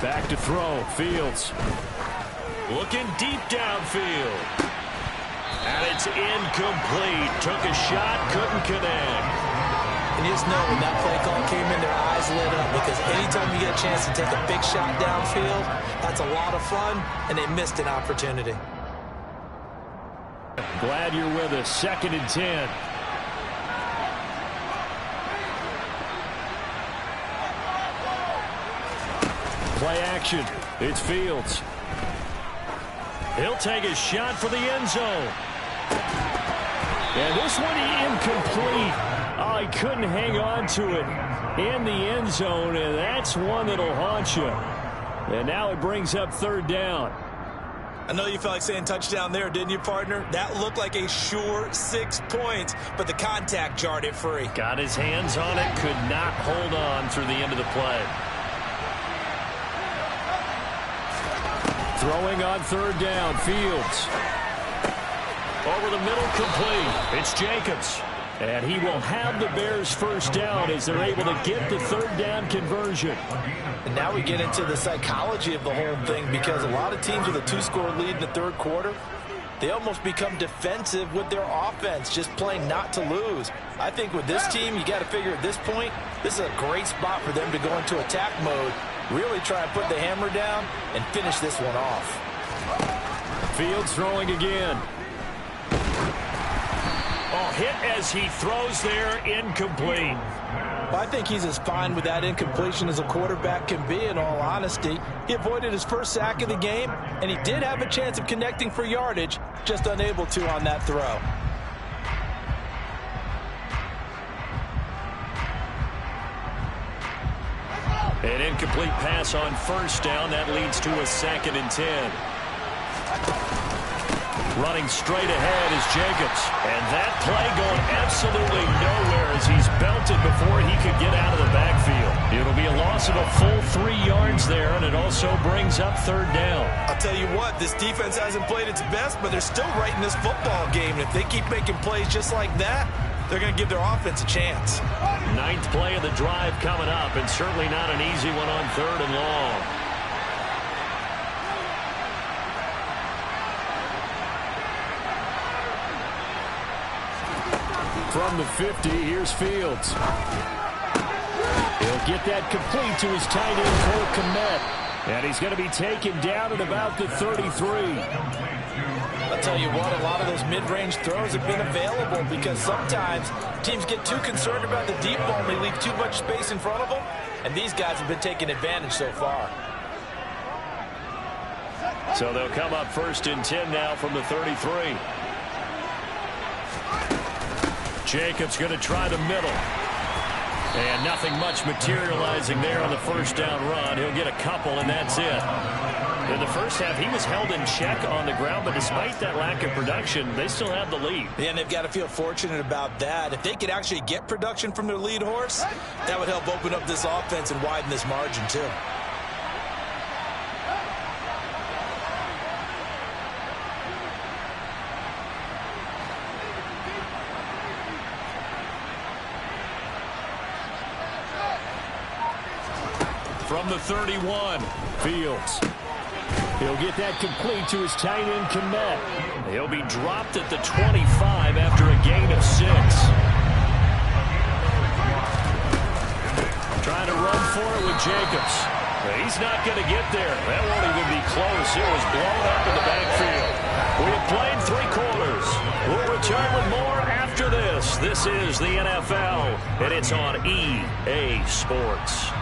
Speaker 1: Back to throw. Fields looking deep downfield. And it's incomplete. Took a shot, couldn't connect.
Speaker 2: And you just know when that play call came in, their eyes lit up because anytime you get a chance to take a big shot downfield, that's a lot of fun, and they missed an opportunity.
Speaker 1: Glad you're with us. 2nd and 10. Play action. It's Fields. He'll take a shot for the end zone. And this one incomplete. Oh, he couldn't hang on to it in the end zone, and that's one that'll haunt you. And now it brings up 3rd down.
Speaker 2: I know you felt like saying touchdown there, didn't you, partner? That looked like a sure 6 points, but the contact jarred it free.
Speaker 1: Got his hands on it, could not hold on through the end of the play. Throwing on 3rd down, Fields. Over the middle, complete. It's Jacobs. And he will have the Bears first down as they're able to get the third down conversion.
Speaker 2: And now we get into the psychology of the whole thing, because a lot of teams with a 2-score lead in the third quarter, they almost become defensive with their offense, just playing not to lose. I think with this team, you got to figure at this point, this is a great spot for them to go into attack mode, really try and put the hammer down and finish this one off.
Speaker 1: Fields throwing again. Oh, hit as he throws there, incomplete.
Speaker 2: Well, I think he's as fine with that incompletion as a quarterback can be, in all honesty. He avoided his first sack of the game, and he did have a chance of connecting for yardage, just unable to on that throw.
Speaker 1: An incomplete pass on first down. That leads to a 2nd and 10. Running straight ahead is Jacobs. And that play going absolutely nowhere as he's belted before he could get out of the backfield. It'll be a loss of a full 3 yards there, and it also brings up third down.
Speaker 2: I'll tell you what, this defense hasn't played its best, but they're still right in this football game. And if they keep making plays just like that, they're going to give their offense a chance.
Speaker 1: 9th play of the drive coming up, and certainly not an easy one on 3rd and long. From the 50, here's Fields. He'll get that complete to his tight end, Cole Kmet. And he's going to be taken down at about the 33.
Speaker 2: I'll tell you what, a lot of those mid-range throws have been available because sometimes teams get too concerned about the deep ball and they leave too much space in front of them. And these guys have been taking advantage so far.
Speaker 1: So they'll come up 1st and 10 now from the 33. Jacobs going to try the middle. And nothing much materializing there on the first down run. He'll get a couple, and that's it. In the first half, he was held in check on the ground, but despite that lack of production, they still have the lead.
Speaker 2: Yeah, and they've got to feel fortunate about that. If they could actually get production from their lead horse, that would help open up this offense and widen this margin, too.
Speaker 1: From the 31, Fields. He'll get that complete to his tight end, Kmet. He'll be dropped at the 25 after a gain of 6. Trying to run for it with Jacobs. He's not going to get there. That won't even be close. It was blown up in the backfield. We have played 3 quarters. We'll return with more after this. This is the NFL, and it's on EA Sports.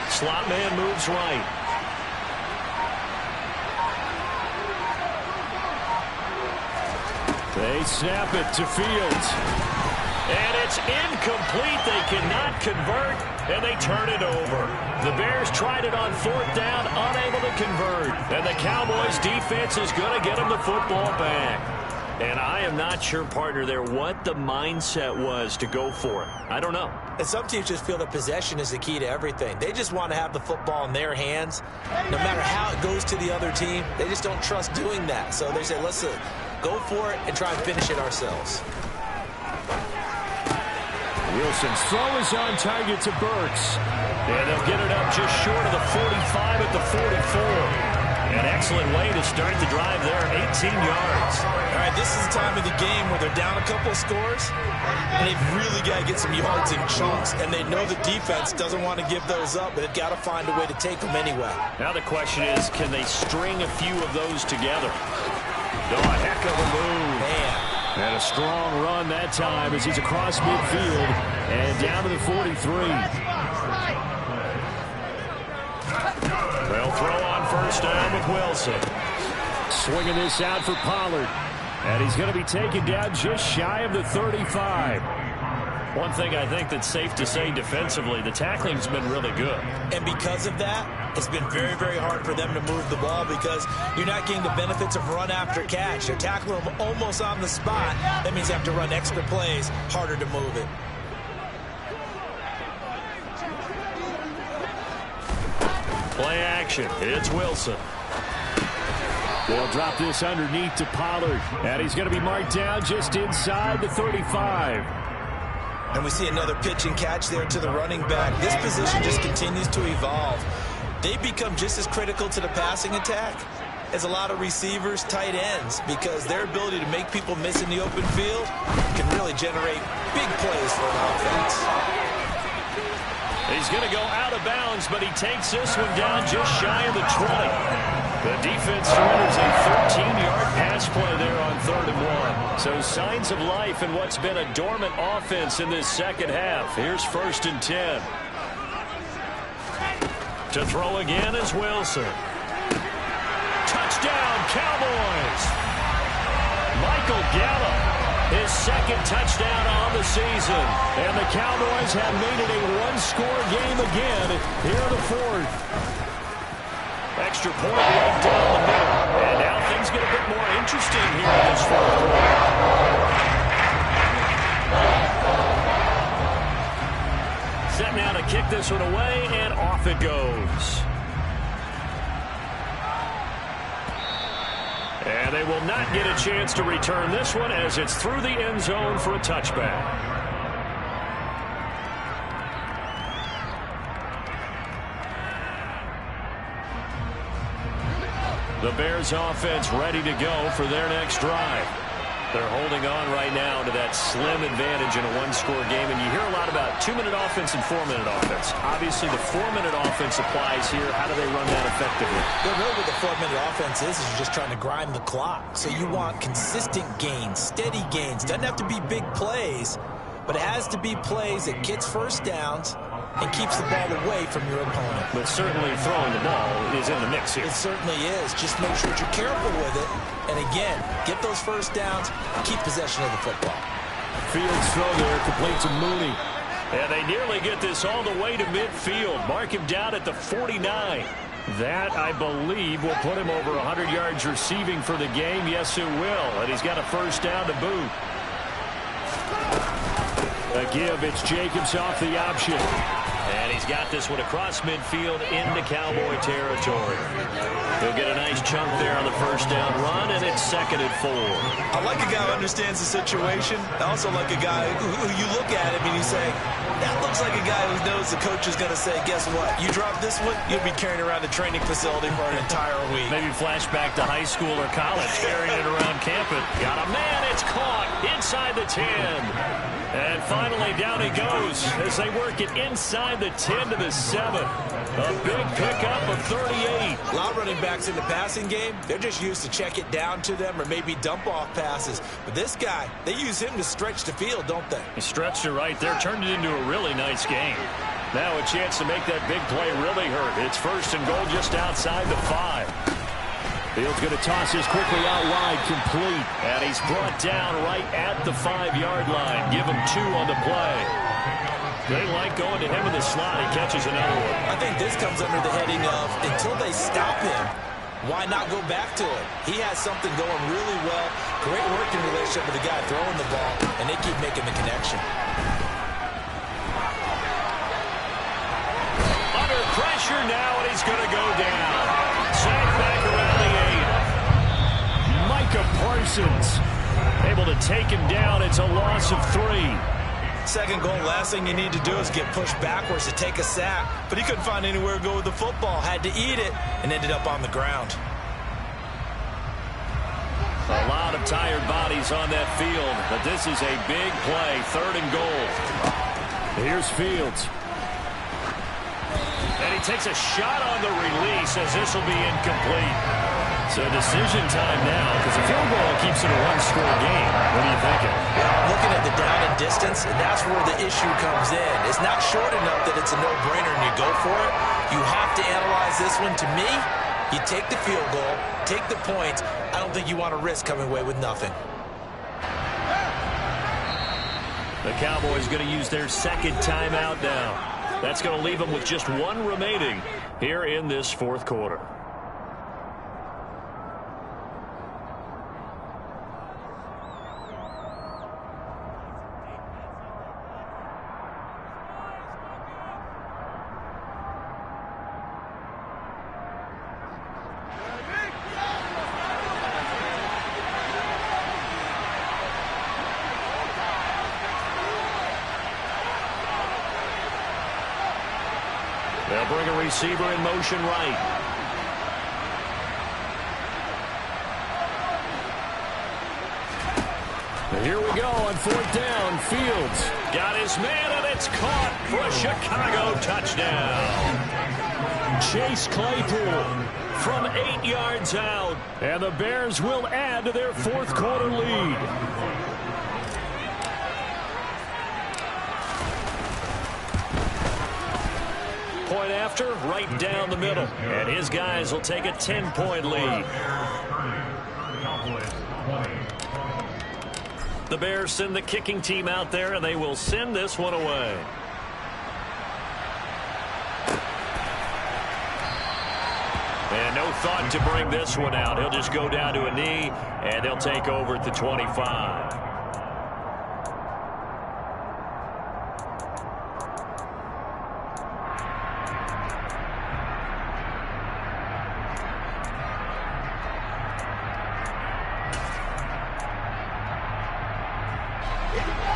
Speaker 1: Slot man moves right. They snap it to Fields. And it's incomplete. They cannot convert, and they turn it over. The Bears tried it on 4th down, unable to convert. And the Cowboys defense is going to get them the football back. And I am not sure, partner, there what the mindset was to go for it. I don't know.
Speaker 2: And some teams just feel that possession is the key to everything. They just want to have the football in their hands. No matter how it goes to the other team, they just don't trust doing that. So they say, let's go for it and try and finish it ourselves.
Speaker 1: Wilson's throw is on target to Burks. And they'll get it up just short of the 45 at the 44. An excellent way to start the drive there, 18 yards.
Speaker 2: All right, this is the time of the game where they're down a couple of scores, and they've really got to get some yards in chunks, and they know the defense doesn't want to give those up, but they've got to find a way to take them anyway.
Speaker 1: Now the question is, can they string a few of those together? Oh, a heck of a move.
Speaker 2: Man.
Speaker 1: And a strong run that time as he's across midfield and down to the 43. They'll throw on 1st first down with Wilson.
Speaker 3: Swinging this out for Pollard. And he's going to be taken down just shy of the 35.
Speaker 1: One thing I think that's safe to say defensively, the tackling's been really good.
Speaker 2: And because of that, it's been very, very hard for them to move the ball because you're not getting the benefits of run after catch. They're tackling them almost on the spot. That means you have to run extra plays, harder to move it.
Speaker 1: Play action. It's Wilson.
Speaker 3: They'll drop this underneath to Pollard. And he's going to be marked down just inside the 35.
Speaker 2: And we see another pitch and catch there to the running back. This position just continues to evolve. They become just as critical to the passing attack as a lot of receivers, tight ends, because their ability to make people miss in the open field can really generate big plays for an offense.
Speaker 1: He's going to go out of bounds, but he takes this one down just shy of the 20. The defense surrenders a 13-yard pass play there on 3rd and 1. So signs of life in what's been a dormant offense in this second half. Here's 1st and 10. To throw again is Wilson. Touchdown, Cowboys! Michael Gallup, his 2nd touchdown on the season. And the Cowboys have made it a one-score game again here in the 4th. Extra point right down the middle. And now things get a bit more interesting here in this 4th quarter. Set now to kick this one away, and off it goes. And they will not get a chance to return this one as it's through the end zone for a touchback. The Bears offense ready to go for their next drive. They're holding on right now to that slim advantage in a one-score game, and you hear a lot about 2-minute offense and 4-minute offense. Obviously, the 4-minute offense applies here. How do they run that effectively?
Speaker 2: Well, really what the 4-minute offense is you're just trying to grind the clock. So you want consistent gains, steady gains. Doesn't have to be big plays, but it has to be plays that gets first downs and keeps the ball away from your opponent.
Speaker 1: But certainly throwing the ball is in the mix here.
Speaker 2: It certainly is. Just make sure that you're careful with it. And again, get those first downs, keep possession of the football.
Speaker 3: Fields throw there, complete to Mooney.
Speaker 1: And they nearly get this all the way to midfield. Mark him down at the 49. That, I believe, will put him over 100 yards receiving for the game. Yes, it will. And he's got a first down to boot. A give, it's Jacobs off the option. And he's got this one across midfield into Cowboy territory. He'll get a nice chunk there on the first down run, and it's 2nd and 4.
Speaker 2: I like a guy who understands the situation. I also like a guy who you look at him and you say, that looks like a guy who knows the coach is going to say, guess what? You drop this one, you'll be carrying around the training facility for an entire week.
Speaker 1: Maybe flashback to high school or college, carrying it around campus. Got a man, it's caught inside the 10. And finally, down he goes as they work it inside the 10 to the 7. A big pickup of 38.
Speaker 2: A lot of running backs in the passing game, they're just used to check it down to them or maybe dump off passes. But this guy, they use him to stretch the field, don't they?
Speaker 1: He stretched it right there, turned it into a really nice game. Now a chance to make that big play really hurt. It's 1st and goal just outside the 5.
Speaker 3: Fields going to toss this quickly out wide, complete.
Speaker 1: And he's brought down right at the 5-yard line. Give him 2 on the play. They like going to him in the slot. He catches another one.
Speaker 2: I think this comes under the heading of, until they stop him, why not go back to it? He has something going really well. Great working relationship with the guy throwing the ball, and they keep making the connection.
Speaker 1: Under pressure now, and he's going to go down. Sacked back around the 8. Micah Parsons able to take him down. It's a loss of 3.
Speaker 2: 2nd goal, last thing you need to do is get pushed backwards to take a sack. But he couldn't find anywhere to go with the football. Had to eat it and ended up on the ground.
Speaker 1: A lot of tired bodies on that field, but this is a big play. 3rd and goal.
Speaker 3: Here's Fields.
Speaker 1: And he takes a shot on the release as this will be incomplete. So decision time now, because a field goal keeps it a one-score game. What are you thinking?
Speaker 2: Well, looking at the down and distance, and that's where the issue comes in. It's not short enough that it's a no-brainer and you go for it. You have to analyze this one, to me, You take the field goal, take the points. I don't think you want to risk coming away with nothing.
Speaker 1: The Cowboys going to use their second timeout now. That's going to leave them with just one remaining here in this fourth quarter. They'll bring a receiver in motion right. And here we go on fourth down. Fields got his man, and it's caught for a Chicago touchdown. Chase Claypool from 8 yards out. And the Bears will add to their fourth quarter lead. Point after, right down the middle. And his guys will take a 10-point lead. The Bears send the kicking team out there, and they will send this one away. And no thought to bring this one out. He'll just go down to a knee, and they'll take over at the 25.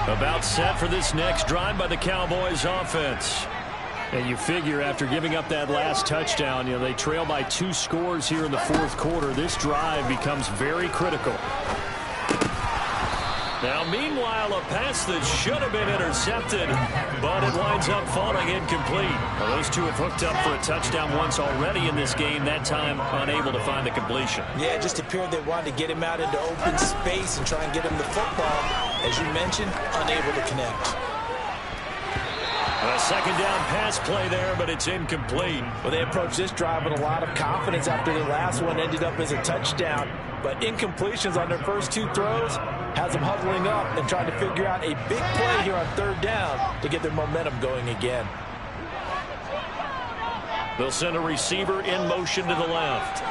Speaker 1: About set for this next drive by the Cowboys offense. And you figure after giving up that last touchdown, they trail by 2 scores here in the fourth quarter. This drive becomes very critical. Now, meanwhile, a pass that should have been intercepted, but it winds up falling incomplete. Well, those two have hooked up for a touchdown once already in this game, that time unable to find the completion.
Speaker 2: Yeah, it just appeared they wanted to get him out into open space and try and get him the football. As you mentioned, unable to connect.
Speaker 1: A second down pass play there, but it's incomplete.
Speaker 2: Well, they approached this drive with a lot of confidence after the last one ended up as a touchdown. But incompletions on their first 2 throws has them huddling up and trying to figure out a big play here on third down to get their momentum going again.
Speaker 1: They'll send a receiver in motion to the left.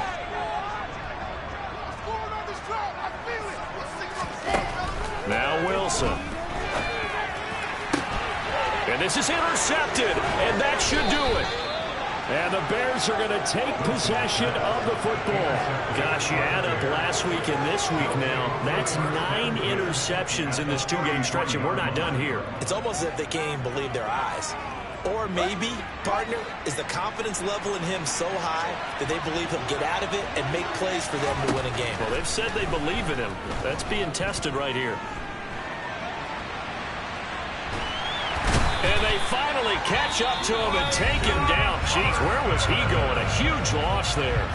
Speaker 1: Now Wilson. And this is intercepted, and that should do it. And the Bears are going to take possession of the football. Gosh, you add up last week and this week now. That's 9 interceptions in this 2-game stretch, and we're not done here.
Speaker 2: It's almost as if they can't even believe their eyes. Or maybe, partner, is the confidence level in him so high that they believe he'll get out of it and make plays for them to win a game.
Speaker 1: Well, they've said they believe in him. That's being tested right here. And they finally catch up to him and take him down. Jeez, where was he going? A huge loss there.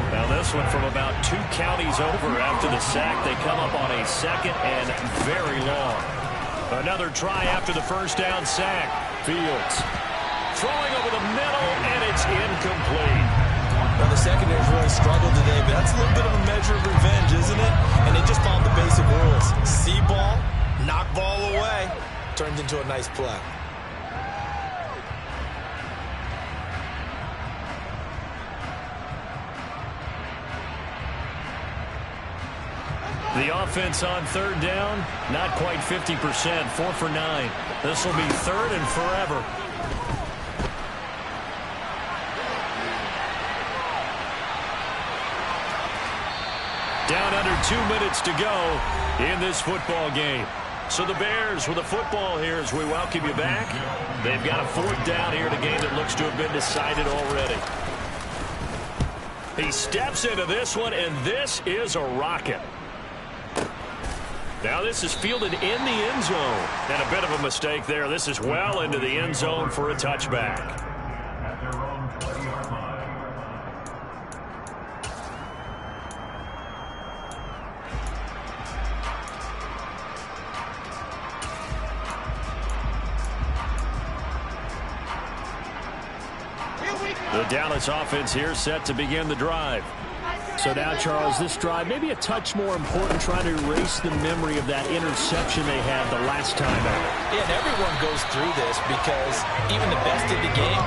Speaker 1: Now this one from about 2 counties over after the sack. They come up on a second and very long. Another try after the first down sack. Fields throwing over the middle, and it's incomplete.
Speaker 2: Well, the secondary's really struggled today, but that's a little bit of a measure of revenge, isn't it? And they just followed the basic rules. See ball, knock ball away. Turns into a nice play.
Speaker 1: The offense on third down, not quite 50%, 4 for 9. This will be third and forever. Down under 2 minutes to go in this football game. So the Bears with the football here as we welcome you back. They've got a 4th down here in a game that looks to have been decided already. He steps into this one, and this is a rocket. Now this is fielded in the end zone. And a bit of a mistake there. This is well into the end zone for a touchback.
Speaker 4: Here we go!
Speaker 1: The Dallas offense here set to begin the drive.
Speaker 3: So now, Charles, this drive maybe a touch more important, trying to erase the memory of that interception they had the last time out.
Speaker 2: Yeah, and everyone goes through this because even the best in the game,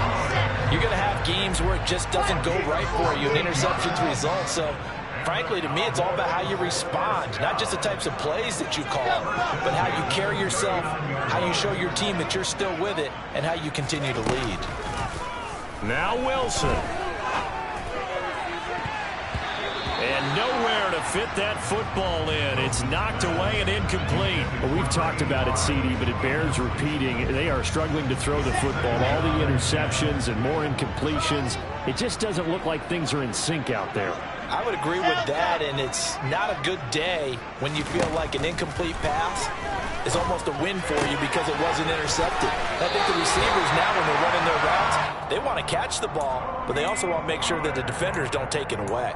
Speaker 2: you're going to have games where it just doesn't go right for you, and interceptions result. So, frankly, to me, it's all about how you respond, not just the types of plays that you call, but how you carry yourself, how you show your team that you're still with it, and how you continue to lead.
Speaker 1: Now Wilson. And nowhere to fit that football in. It's knocked away and incomplete.
Speaker 3: Well, we've talked about it, CD, but it bears repeating. They are struggling to throw the football. All the interceptions and more incompletions. It just doesn't look like things are in sync out there.
Speaker 2: I would agree with that, and it's not a good day when you feel like an incomplete pass is almost a win for you because it wasn't intercepted. I think the receivers now, when they're running their routes, they want to catch the ball, but they also want to make sure that the defenders don't take it away.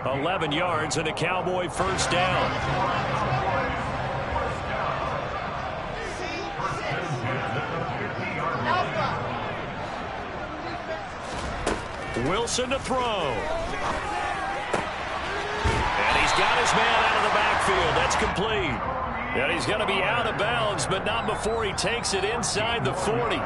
Speaker 1: 11 yards and a Cowboy first down. Wilson to throw. And he's got his man out of the backfield. That's complete. And he's going to be out of bounds, but not before he takes it inside the 40.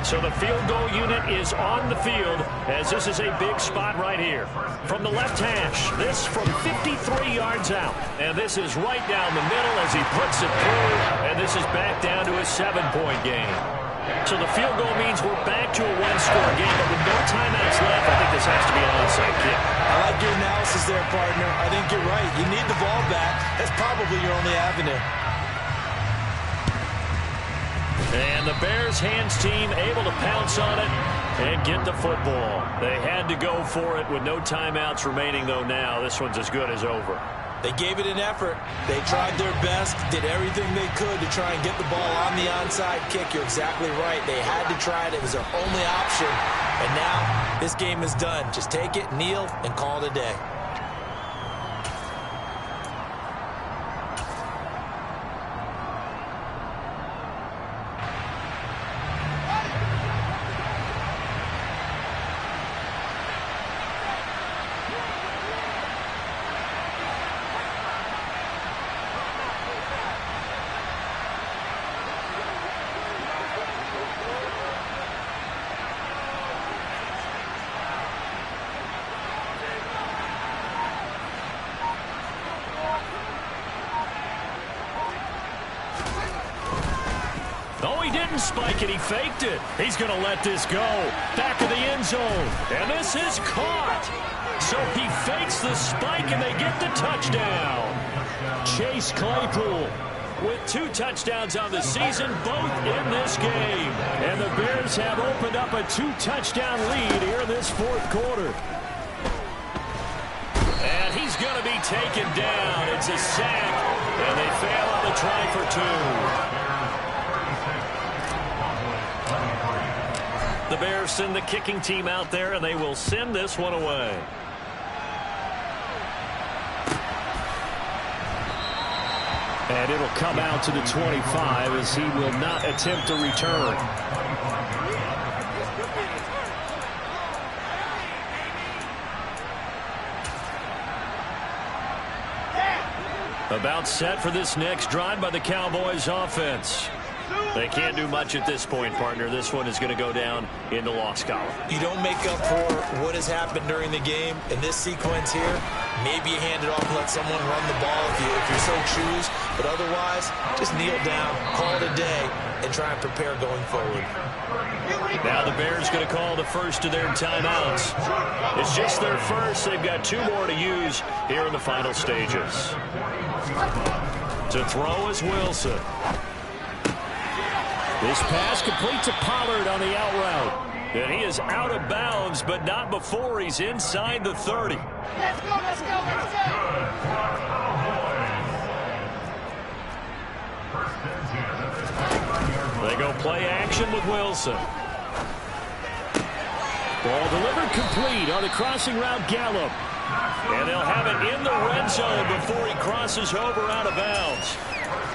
Speaker 1: So the field goal unit is on the field as this is a big spot right here. From the left hash, this from 53 yards out. And this is right down the middle as he puts it through. And this is back down to a 7-point game. So the field goal means we're back to a one-score game, but with no timeouts left, I think this has to be an onside kick.
Speaker 2: I like your analysis there, partner. I think you're right. You need the ball back. That's probably your only avenue.
Speaker 1: And the Bears hands team able to pounce on it and get the football. They had to go for it with no timeouts remaining, though now. This one's as good as over.
Speaker 2: They gave it an effort. They tried their best, did everything they could to try and get the ball on the onside kick. You're exactly right. They had to try it. It was their only option. And now this game is done. Just take it, kneel, and call it a day.
Speaker 1: Spike it, he faked it. He's going to let this go. Back of the end zone. And this is caught. So he fakes the spike and they get the touchdown. Chase Claypool with 2 touchdowns on the season, both in this game. And the Bears have opened up a 2-touchdown lead here in this 4th quarter. And he's going to be taken down. It's a sack. And they fail on the try for 2. The Bears send the kicking team out there, and they will send this one away.
Speaker 3: And it'll come out to the 25 as he will not attempt to return.
Speaker 1: About set for this next drive by the Cowboys offense. They can't do much at this point, partner. This one is going to go down in the loss column.
Speaker 2: You don't make up for what has happened during the game. In this sequence here, maybe you hand it off and let someone run the ball if you so choose. But otherwise, just kneel down, call it a day, and try and prepare going forward.
Speaker 1: Now the Bears going to call the first of their timeouts. It's just their first. They've got 2 more to use here in the final stages. To throw is Wilson. This pass complete to Pollard on the out route. And he is out of bounds, but not before he's inside the 30.
Speaker 4: Let's go, let's go, let's go.
Speaker 1: They go play action with Wilson. Ball delivered complete on the crossing route, Gallup. And they'll have it in the red zone before he crosses over out of bounds.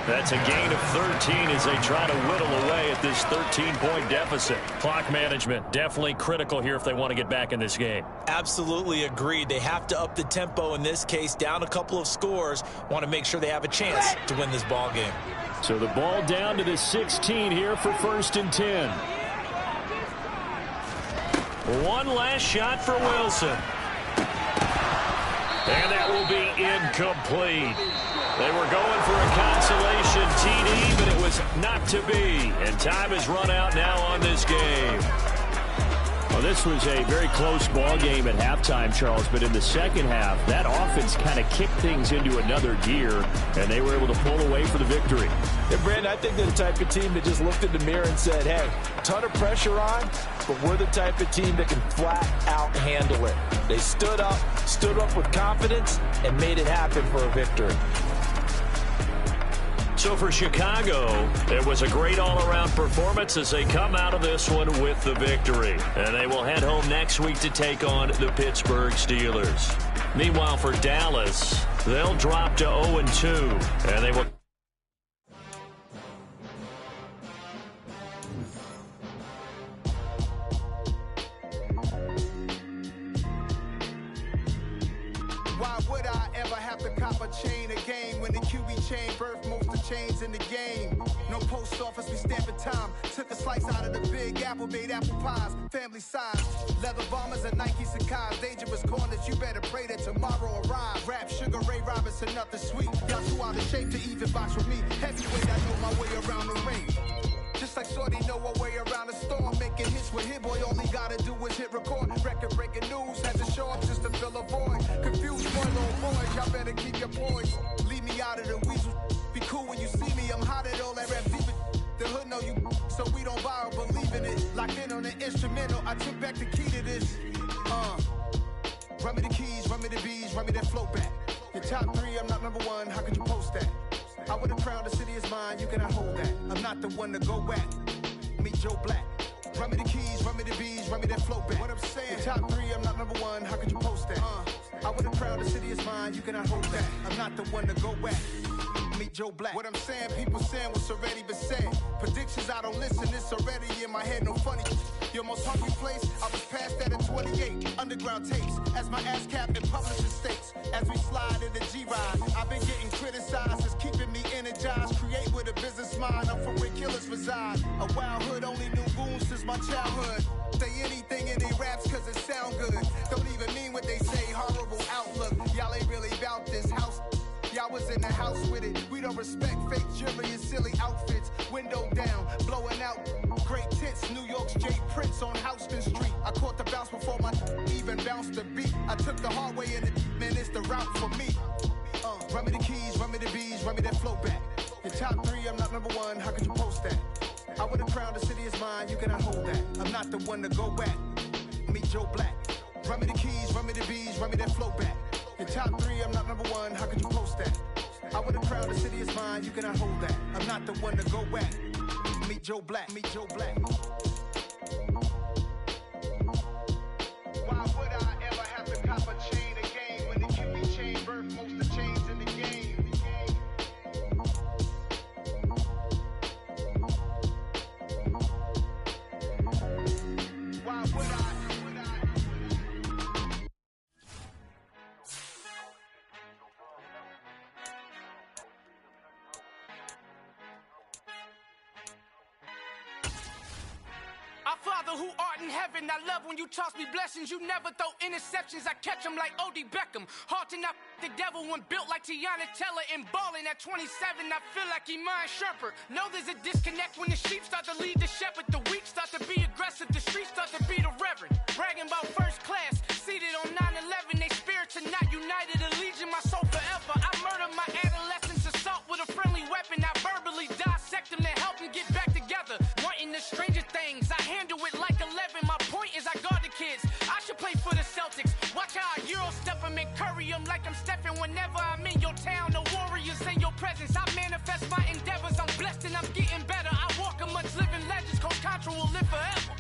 Speaker 1: That's a gain of 13 as they try to whittle away at this 13-point deficit. Clock management definitely critical here if they want to get back in this game.
Speaker 2: Absolutely agreed. They have to up the tempo in this case, down a couple of scores. Want to make sure they have a chance to win this ball game.
Speaker 1: So the ball down to the 16 here for 1st and 10. One last shot for Wilson. And that will be incomplete. They were going for a consolation TD, but it was not to be. And time has run out now on this game. Well, this was a very close ball game at halftime, Charles, but in the second half, that offense kind of kicked things into another gear, and they were able to pull away for the victory.
Speaker 2: Yeah, Brandon, I think they're the type of team that just looked in the mirror and said, hey, ton of pressure on, but we're the type of team that can flat out handle it. They stood up with confidence, and made it happen for a victory.
Speaker 1: So for Chicago, it was a great all-around performance as they come out of this one with the victory. And they will head home next week to take on the Pittsburgh Steelers. Meanwhile, for Dallas, they'll drop to 0-2, and they will...
Speaker 5: Why would I ever have to cop a chain a game when the QB chain birthed most of chains in the game? No post office, we stamping time. Took a slice out of the big apple, made apple pies, family size. Leather bombers and Nike Sacai's. Dangerous corners, you better pray that tomorrow arrive. Rap, Sugar Ray Robinson, nothing sweet. Y'all too out of shape to even box with me. Heavyweight, I know my way around the ring. Just like Shorty know a way around the storm. Making hits with Hit Boy, all he gotta do is hit record. Record-breaking news, had to show up just to fill a void. Confused boy, little boys, y'all better keep your poise. Leave me out of the weasel. Be cool when you see me, I'm hot at all that rap deep. The hood know you, so we don't borrow, believe in it. Locked in on the instrumental, I took back the key to this. Run me the keys, run me the bees, run me that flow back. Your top 3, I'm not number 1, how could you post that? I would have crowned the city is mine, you cannot hold that. I'm not the one to go back. Meet Joe Black. Run me the keys, run me the bees, run me that flow back. What I'm saying, your top 3, I'm not number 1, how could you post that? I would have crowned the city is mine, you cannot hold that. I'm not the one to go back. Meet Joe Black. What I'm saying, people saying what's already been said. Predictions, I don't listen, it's already in my head, no funny. Your most hungry place, I was past that at 28. Underground tapes, as my ass cap in publishing states. As we slide in the G-Ride, I've been getting criticized, it's keeping me energized. Create with a business mind, I'm from where killers reside. A wild hood, only knew goons since my childhood. Say anything in they raps cause it sound good. Don't even mean what they say, horrible outlook. Y'all ain't really about this house. Y'all was in the house with it. We don't respect fake jewelry and silly outfits. Window down, blowing out great tits. New York's J. Prince on Houston Street. I caught the bounce before my even bounced the beat. I took the hard way and man, it's the route for me. Run me the keys, run me the bees, run me that flow back. Your top 3, I'm not number 1, how could you post that? I would have crowned the city is mine, you cannot hold that. I'm not the one to go back. Meet Joe Black. Run me the keys, run me the bees, run me that flow back. Your top 3, I'm not number 1, how could you post that? I would have crowned the city is mine, you cannot hold that. I'm not the one to go back. Meet Joe Black, meet Joe Black. Why would I ever have to cop a chain a game when the QB chain birthed most of chains in the game? Why would I?
Speaker 6: Our Father who art in heaven, I love when you toss me blessings. You never throw interceptions, I catch them like O.D. Beckham. Hard to not the devil when built like Tiana Teller and balling at 27. I feel like Iman Shumpert. Know there's a disconnect when the sheep start to lead the shepherd. The weak start to be aggressive, the streets start to be the reverend. Bragging about first class, seated on 9/11. They spirits are not united, a legion, my soul forever. I murder my adolescence, assault with a friendly weapon. I verbally dissect them to help them get back together. Wanting the stranger things, I handle it like 11. My point is I guard the kids. I should play for the Celtics. Watch how I Euro step them and curry them like I'm Stephen. Whenever I'm in your town, the Warriors in your presence. I manifest my endeavors. I'm blessed and I'm getting better. I walk amongst living legends. Coach Contra will live forever.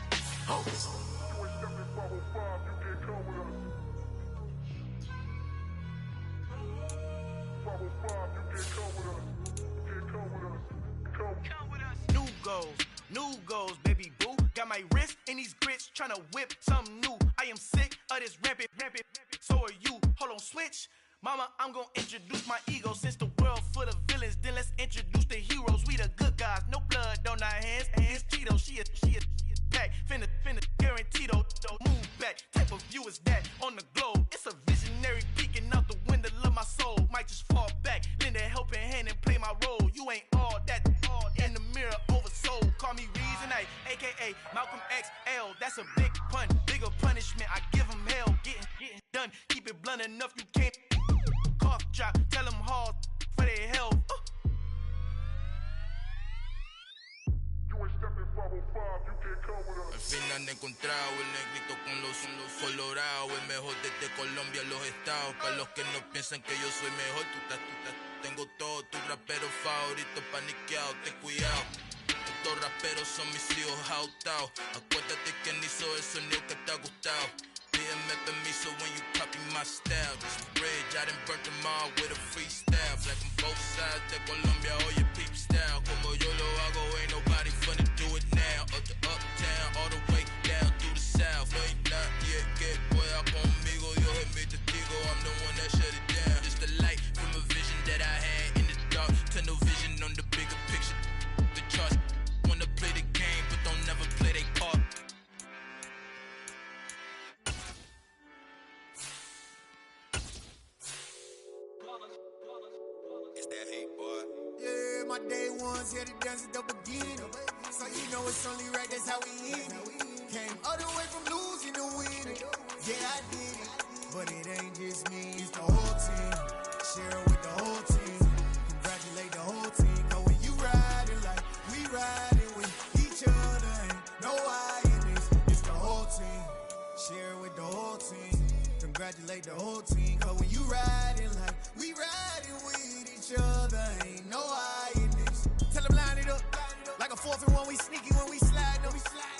Speaker 5: new goals, baby boo. Got my wrist in these grits, tryna whip something new. I am sick of this rampant. So are you. Hold on, switch. Mama, I'm gonna introduce my ego. Since the world full of villains, then let's introduce the heroes. We the good guys, no blood on our hands. Hands Cheeto, she a back. Finna guarantee though. Move back. Type of view is that on the globe? It's a visionary peeking out the window of my soul. Might just fall back, lend a helping hand and play my role. You ain't all that in the mirror oversold. Call me Reason A, aka Malcolm XL. That's a big pun, bigger punishment. I give him hell, getting done. Keep it blunt enough, you can't cough drop. Tell them hard for their health.
Speaker 7: Al final he encontrado el negrito con los colorados, el mejor desde Colombia a los estados. Para los que no piensan que yo soy mejor, tengo todo, tus raperos favoritos paniqueados, ten cuidado. Estos raperos son mis hijos jautados. Acuérdate quién hizo el sonido que te ha gustado. Pídeme permiso when you copy my style. Just a bridge, I done burnt them all with a freestyle. Black on both sides de Colombia, oye peep style. Como yo lo hago, ain't nobody finna do it now. Up to uptown, all the way down through the south. No hay nadie que pueda conmigo, Dios es mi testigo. I'm the one that shut it down. Just the light from a vision that I had in the dark. Tunnel vision on the bigger picture. The charts wanna play the game, but don't never play their part.
Speaker 5: It's that hate, boy. Yeah, my day ones here to dance at the beginning. So you know it's only right, that's how we end it. Came all the way from losing to winning. Yeah, I did it. But it ain't just me, it's the whole team. Share it with the whole team. Congratulate the whole team. Cause when you riding like we riding with each other, ain't no I in this. It's the whole team. Share it with the whole team. Congratulate the whole team. Cause when you riding like we riding with each other, ain't no I in this. Tell them line it up. Like a 4th and 1, we sneaky when we slide them.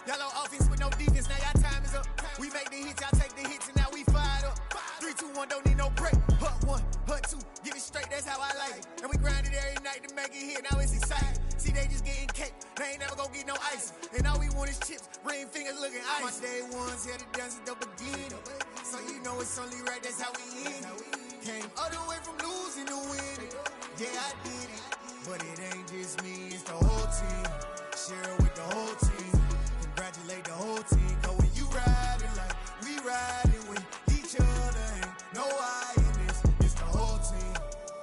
Speaker 5: Yellow offense with no defense, now y'all time is up. We make the hits, y'all take the hits, and now we fired up. 3, 2, 1, don't need no break. Hut 1, hut 2, get it straight, that's how I like it. And we grind it every night to make it hit, now it's exciting. See, they just getting cake, they ain't never gonna get no ice. And all we want is chips, ring fingers looking ice. My day ones here to dance at the beginning. So you know it's only right, that's how we end it. Came all the way from losing to winning. Yeah, I did it. But it ain't just me, it's the whole team. Share it with the whole team. Congratulate the whole team. Cause when you riding like we riding with each other, ain't no I in this. It's the whole team.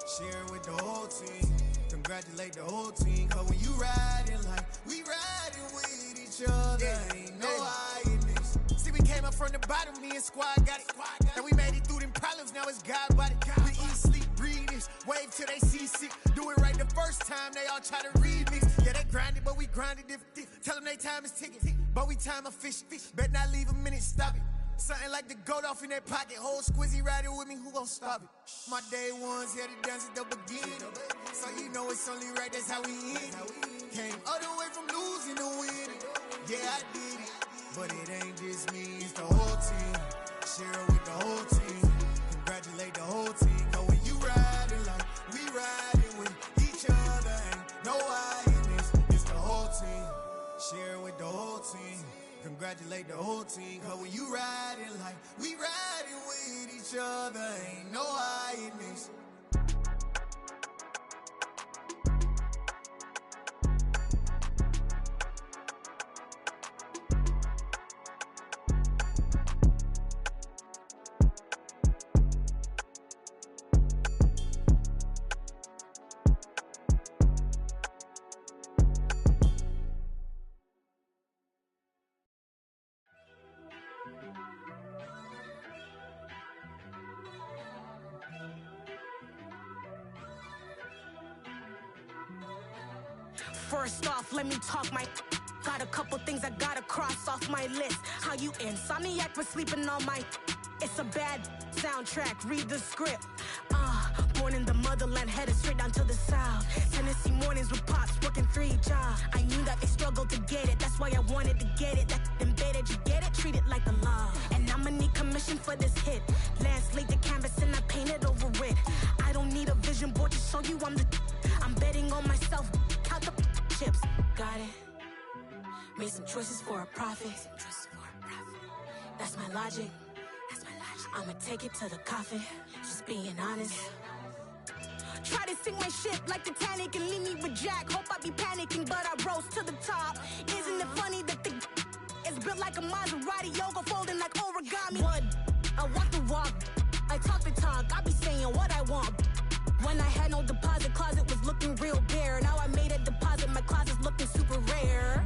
Speaker 5: Share it with the whole team. Congratulate the whole team. Cause when you riding like we riding with each other, ain't no I in this. See, we came up from the bottom, me and squad got it. And we made it through them problems, now it's God body. We eat, sleep, breathe this. Wave till they see sick. Do it right the first time, they all try to remix. Yeah, they grinded, but we grinded different. Tell them they time is ticking, but we time a fish. Bet not leave a minute, stop it. Something like the goat off in their pocket. Whole squizzy riding with me, who gon' stop it? My day ones here to dance at the beginning. So you know it's only right, that's how we end it. Came all the way from losing to winning. Yeah, I did it. But it ain't just me, it's the whole team. Share it with the whole team. Congratulate the whole team. Cause when you riding like we riding with each other, ain't no I in this. It's the whole team. Share it with the whole team. Congratulate the whole team. Cause when you riding like we riding with each other, ain't no I in this.
Speaker 8: First off, let me talk my. Got a couple things I gotta cross off my list. How you insomniac for sleeping on my. It's a bad soundtrack, read the script. Born in the motherland, headed straight down to the south. Tennessee mornings with pops, working 3 jobs. I knew that they struggled to get it, that's why I wanted to get it. That embedded, you get it, treat it like the law. And I'ma need commission for this hit. Last laid the canvas and I painted over it. I don't need a vision board to show you I'm the. I'm betting on myself, count the chips. Got it. Made some choices for a profit. That's my logic. I'ma take it to the coffin. Just being honest. Try to sink my ship like Titanic and leave me with Jack. Hope I be panicking, but I rose to the top. Isn't it funny that the is built like a Maserati, yoga folding like origami? What? I walk the walk, I talk the talk. I be saying what I want. When I had no deposit, closet was looking real bare. Now I made a deposit, my closet's looking super rare.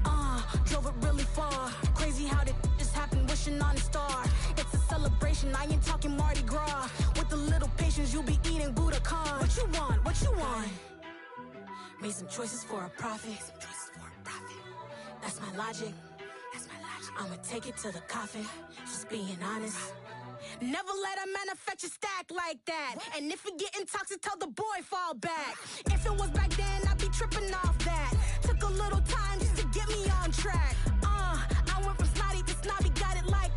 Speaker 8: Drove it really far. Crazy how did just happen, wishing on a star. It's a celebration, I ain't talking Mardi Gras. With a little patience, you'll be eating Budokan. What you want? What you want? Made some choices for a profit. That's my logic. I'ma take it to the coffin. Just being honest. Never let a manufacture stack like that. And if it getting toxic, tell the boy fall back. If it was back then, I'd be tripping off that. Took a little time just to get me on track. I went from snotty to snobby, got it like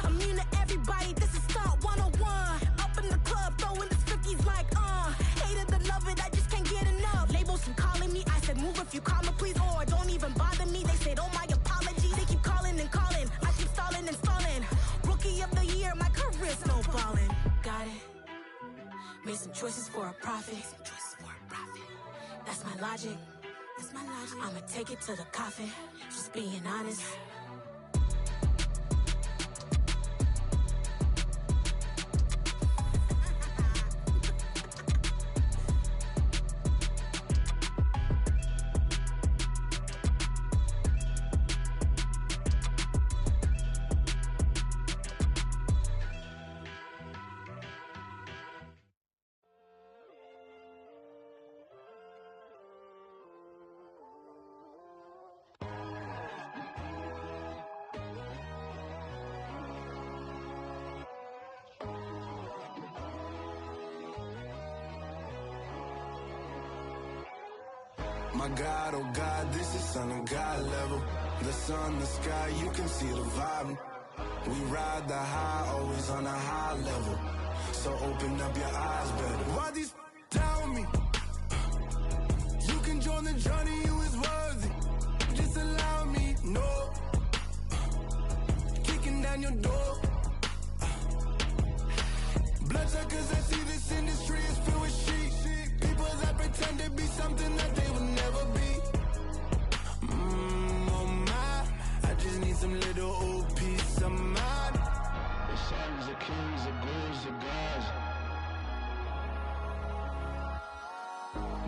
Speaker 8: immune to everybody, this is stunt 101. Up in the club, throwing the 50s like hate it or love it, I just can't get enough. Labels keep calling me, I said move if you call me please, or don't even bother me. They said oh my apologies, they keep calling and calling. I keep stalling and stalling. Rookie of the year, my career snowballing. Got it. Made some choices for a profit. That's my logic. I'ma take it to the coffin. Just being honest.
Speaker 5: My God, oh God, this is Son of God level. The sun, the sky, you can see the vibe. We ride the high, always on a high level. So open up your eyes better. Why these down me? You can join the journey, you is worthy. Just allow me, no. Kicking down your door. Bloodsuckers, I see this industry is filled with sheep. People that pretend to be something that they will never be. Oh my, I just need some little old peace of mind. The sons of kings, the bulls, the gods.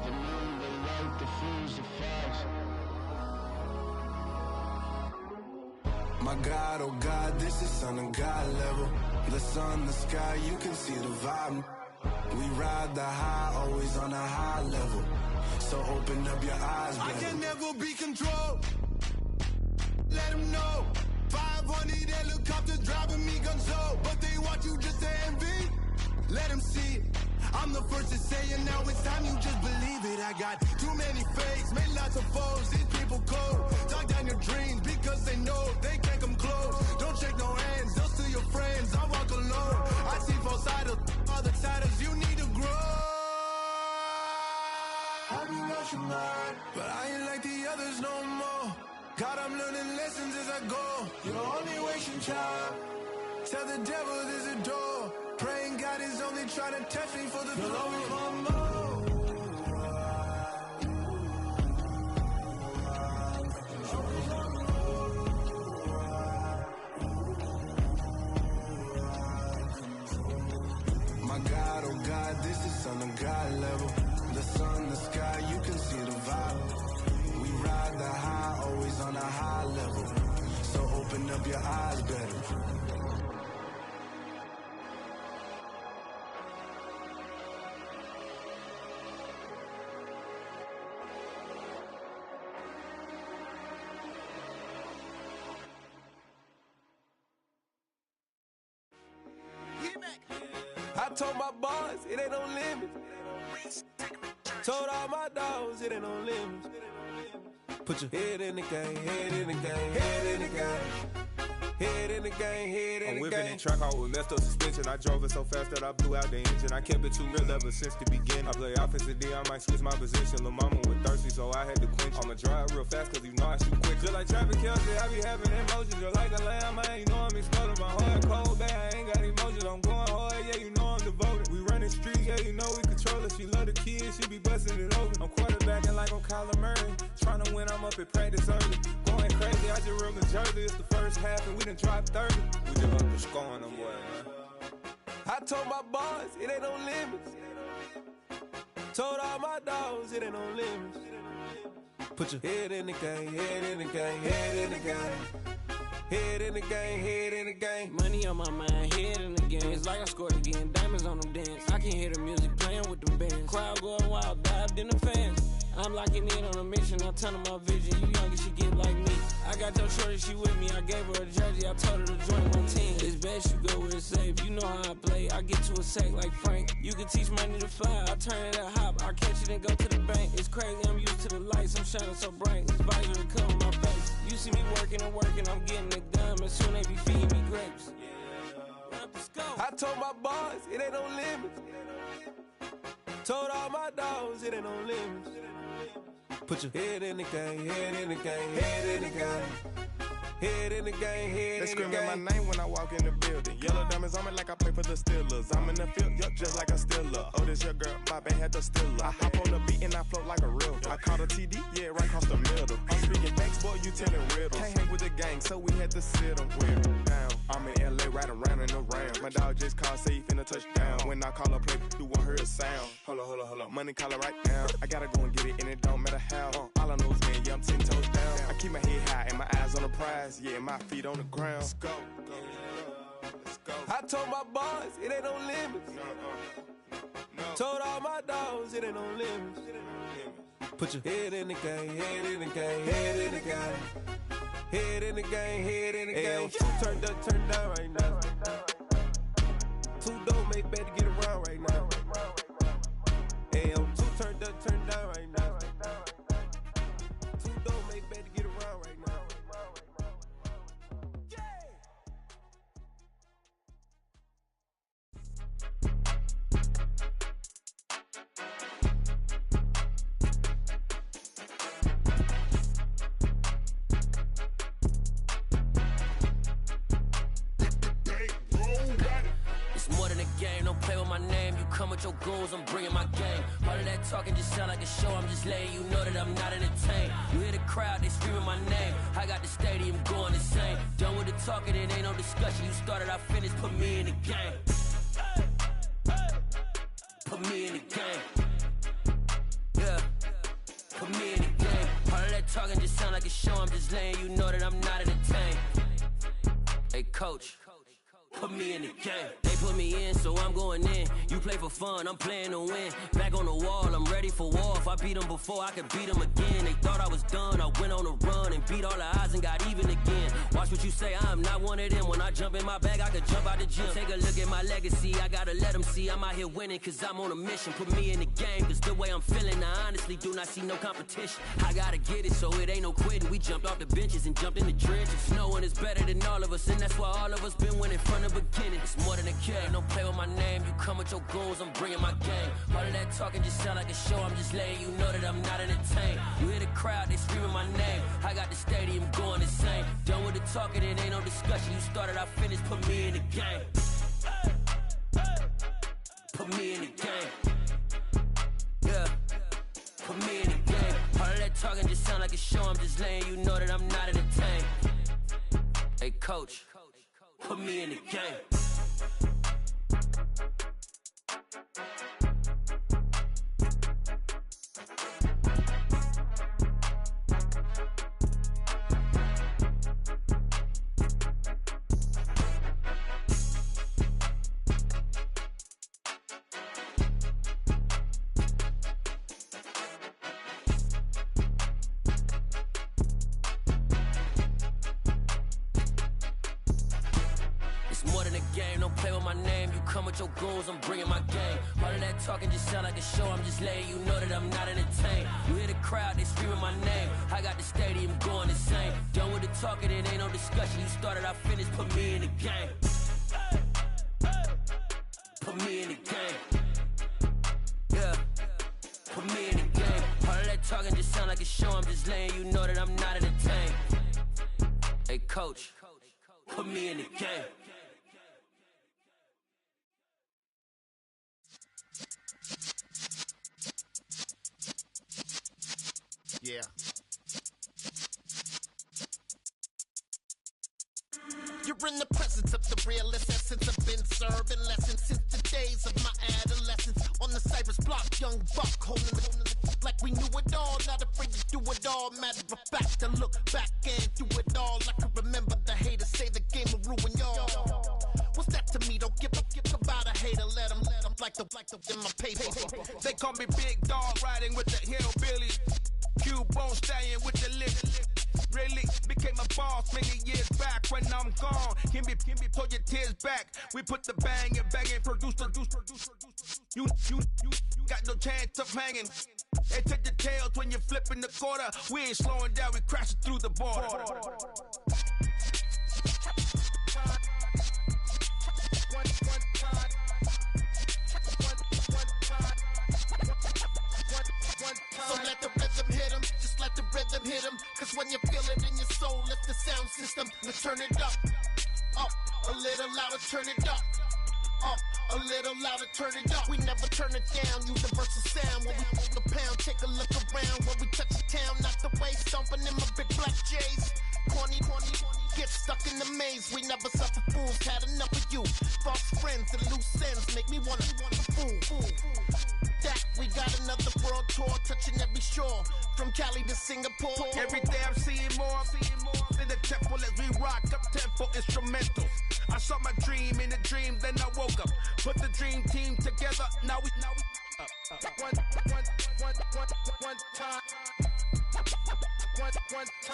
Speaker 5: The moon, the light, the fools, the facts. My God, oh God, this is Son of God level. The sun, the sky, you can see the vibe. We ride the high, always on a high level. So open up your eyes, baby. I can never be controlled. Let them know. 500 helicopters driving me gonzo. But they want you just to envy. Let them see it. I'm the first to say it, now it's time you just believe it. I got too many fakes, made lots of foes. These people cold. Talk down your dreams because they know they can't come close. Don't shake no hands, they'll steal your friends. I walk alone. I see false idols, other titles, you need to grow. Have you lost your mind? But I ain't like the others no more. God, I'm learning lessons as I go. You're only wasting time. Tell the devil there's a door. Praying God is only trying to test me for the glory. You'll always want more. My God, oh God, this is Son of God level. The sun, the sky, you can see the vibe. We ride the high, always on a high level. So open up your eyes better.
Speaker 9: I told my boys, it ain't no limits. Told all my dogs, it ain't no limits. Put your head in the game, head in the game, head in the game. Head in the game, head in the game. I'm whipping in track out with messed up suspension. I drove it so fast that I blew out the engine. I kept it too real ever since the beginning. I play offensive D, I might switch my position. Lil' mama was thirsty, so I had to quench. I'ma drive real fast, cause you know I shoot quick. Feel like like traffic Kelsey, I be having emotions just like a lamb, man. You know I'm exploding, my heart cold, bad, I ain't got emotions. I'm going hard, yeah, you know I'm devoted. We running streets, yeah, you know we control it. She love the kids, she be busting it open. I'm quarterbacking like I'm Kyler Murray. Trying to win, I'm up at practice early. Going crazy, I just real the jersey. It's the first half and we done dropped 30. We just up to scoring them, boy, man. I told my boys, it ain't no limits. Told all my dogs, it ain't no limits. Put your head in the game, head in the game, head in the game. Head in the game, head in the game.
Speaker 10: Money on my mind, head in the game. It's like I scored again, diamonds on them dance. I can hear the music playing with them bands. Crowd going wild, dived in the fans. I'm locking in on a mission, I'm telling my vision. You younger, she get like me. I got your shorty, she with me. I gave her a jersey, I told her to join my team. It's best you go where it's safe. You know how I play. I get to a sack like Frank. You can teach money to fly. I turn it a hop. I catch it and go to the bank. It's crazy, I'm used to the lights. I'm shining so bright. This visor will cover my face. You see me working and working, I'm getting it done. And soon they be feeding me grapes.
Speaker 9: I told my boys, it ain't no limits. Told all my dogs, it ain't no limits. Put your head in the game, head in the game, head in the game. Head in the game, head
Speaker 11: they
Speaker 9: in the game.
Speaker 11: They screaming my name when I walk in the building. Yellow diamonds on me like I play for the Steelers. I'm in the field, yup, just like a Steeler. Oh, this your girl, my band had the Steeler. I hop on the beat and I float like a real. I caught a TD, yeah, right across the middle. I'm speaking facts, boy, you telling riddles. Can't hang with the gang, so we had to sit them down. I'm in LA, riding round and around. My dog just called, say he finna touchdown. When I call a play, you won't hear a sound. Hold up, money call it right now. I gotta go and get it, and it don't matter how. All I know is, man, yeah, I'm 10 toes down. I keep my head high and my eyes on the prize. Yeah, my feet on the ground. Let's go.
Speaker 9: I told my boys, it ain't no limits. Told all my dogs, it ain't no limits. Put your head in the game, head in the game, head in the game. Head in the game, head in the game. Two turned up, turned down right now. Two don't make bad to get around right now. Two turned up, turned down right now. Two don't make bad to get around right now.
Speaker 12: Come with your goons, I'm bringing my game. All of that talking just sound like a show. I'm just letting you know that I'm not entertained. You hear the crowd, they screaming my name. I got the stadium going insane. Done with the talking, it ain't no discussion. You started, I finished, put me in the game. Put me in the game. Yeah, put me in the game. All of that talking just sound like a show. I'm just letting you know that I'm not entertained. Hey, coach. Put me in the game. They put me in, so I'm going in. You play for fun, I'm playing to win. Back on the wall, I'm ready for war. If I beat them before, I could beat them again. They thought I was done, I went on a run and beat all the odds and got even again. Watch what you say, I'm not one of them. When I jump in my bag, I could jump out the gym. Take a look at my legacy, I gotta let them see I'm out here winning, cause I'm on a mission. Put me in the game, cause the way I'm feeling, I honestly do not see no competition. I gotta get it, so it ain't no quitting. We jumped off the benches and jumped in the trenches. No one is better than all of us, and that's why all of us been winning from the beginning. It's more than a game, don't play with my name. You come with your goons, I'm bringing my game. All of that talking just sound like a show. I'm just letting you know that I'm not entertained. You hear the crowd, they screaming my name. I got the stadium going insane. Done with the talking, it ain't no discussion. You started, I finished, put me in the game. Put me in the game. Yeah, put me in the game. All of that talking just sound like a show. I'm just letting you know that I'm not entertained. Hey, coach. Put me in the game. Your goons, I'm bringing my game. All of that talking just sound like a show. I'm just letting you know that I'm not entertained. You hear the crowd, they screaming my name. I got the stadium going insane. Done with the talking, it ain't no discussion. You started, I finished, put me in the game. Put me in the game. Yeah, put me in the game. All of that talking just sound like a show. I'm just letting you know that I'm not entertained. Hey, coach, put me in the game.
Speaker 13: Yeah. You're in the presence of the realest essence. I've been serving lessons since the days of my adolescence. On the Cypress block, young buck holding the like we knew it all. Not afraid to do it all. Matter of fact, to look back and do it all. I can remember the haters say the game will ruin y'all. What's that to me? Don't give about a hater. Let them like the in my paper.
Speaker 14: They call me Big Dog, riding with the hillbillies. Q-Bone staying with the lick. Really became a boss many years back. When I'm gone, can be pull your tears back. We put the bang and produce. You got no chance of hanging. They take your tails when you're flipping the quarter. We ain't slowing down, we crashing through the border.
Speaker 13: So let the rhythm hit him, just let the rhythm hit him. Cause when you feel it in your soul, lift the sound system and turn it up. Up, a little louder, turn it up. Up, a little louder, turn it up. We never turn it down, universal sound. When we move the pound, take a look around. When we touch the town, not the way, stomping in my big black J's. Corny, get stuck in the maze. We never suffer fools, had enough of you. False friends and loose ends make me wanna fool. That we got another world tour, touching every shore, from Cali to Singapore.
Speaker 14: Every day I'm seeing more in the temple as we rock up tempo instrumentals. I saw my dream in a dream, then I woke up. Put the dream team together, now we
Speaker 13: One time.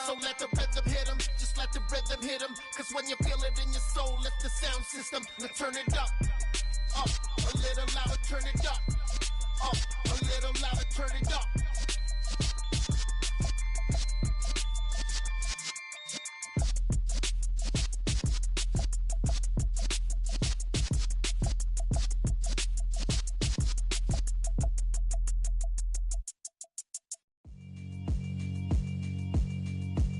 Speaker 13: So let the rhythm hit him, just let the rhythm hit him. Cause when you feel it in your soul, lift the sound system and turn it up. Up, a little louder, turn it up. Up, a little louder, turn it up.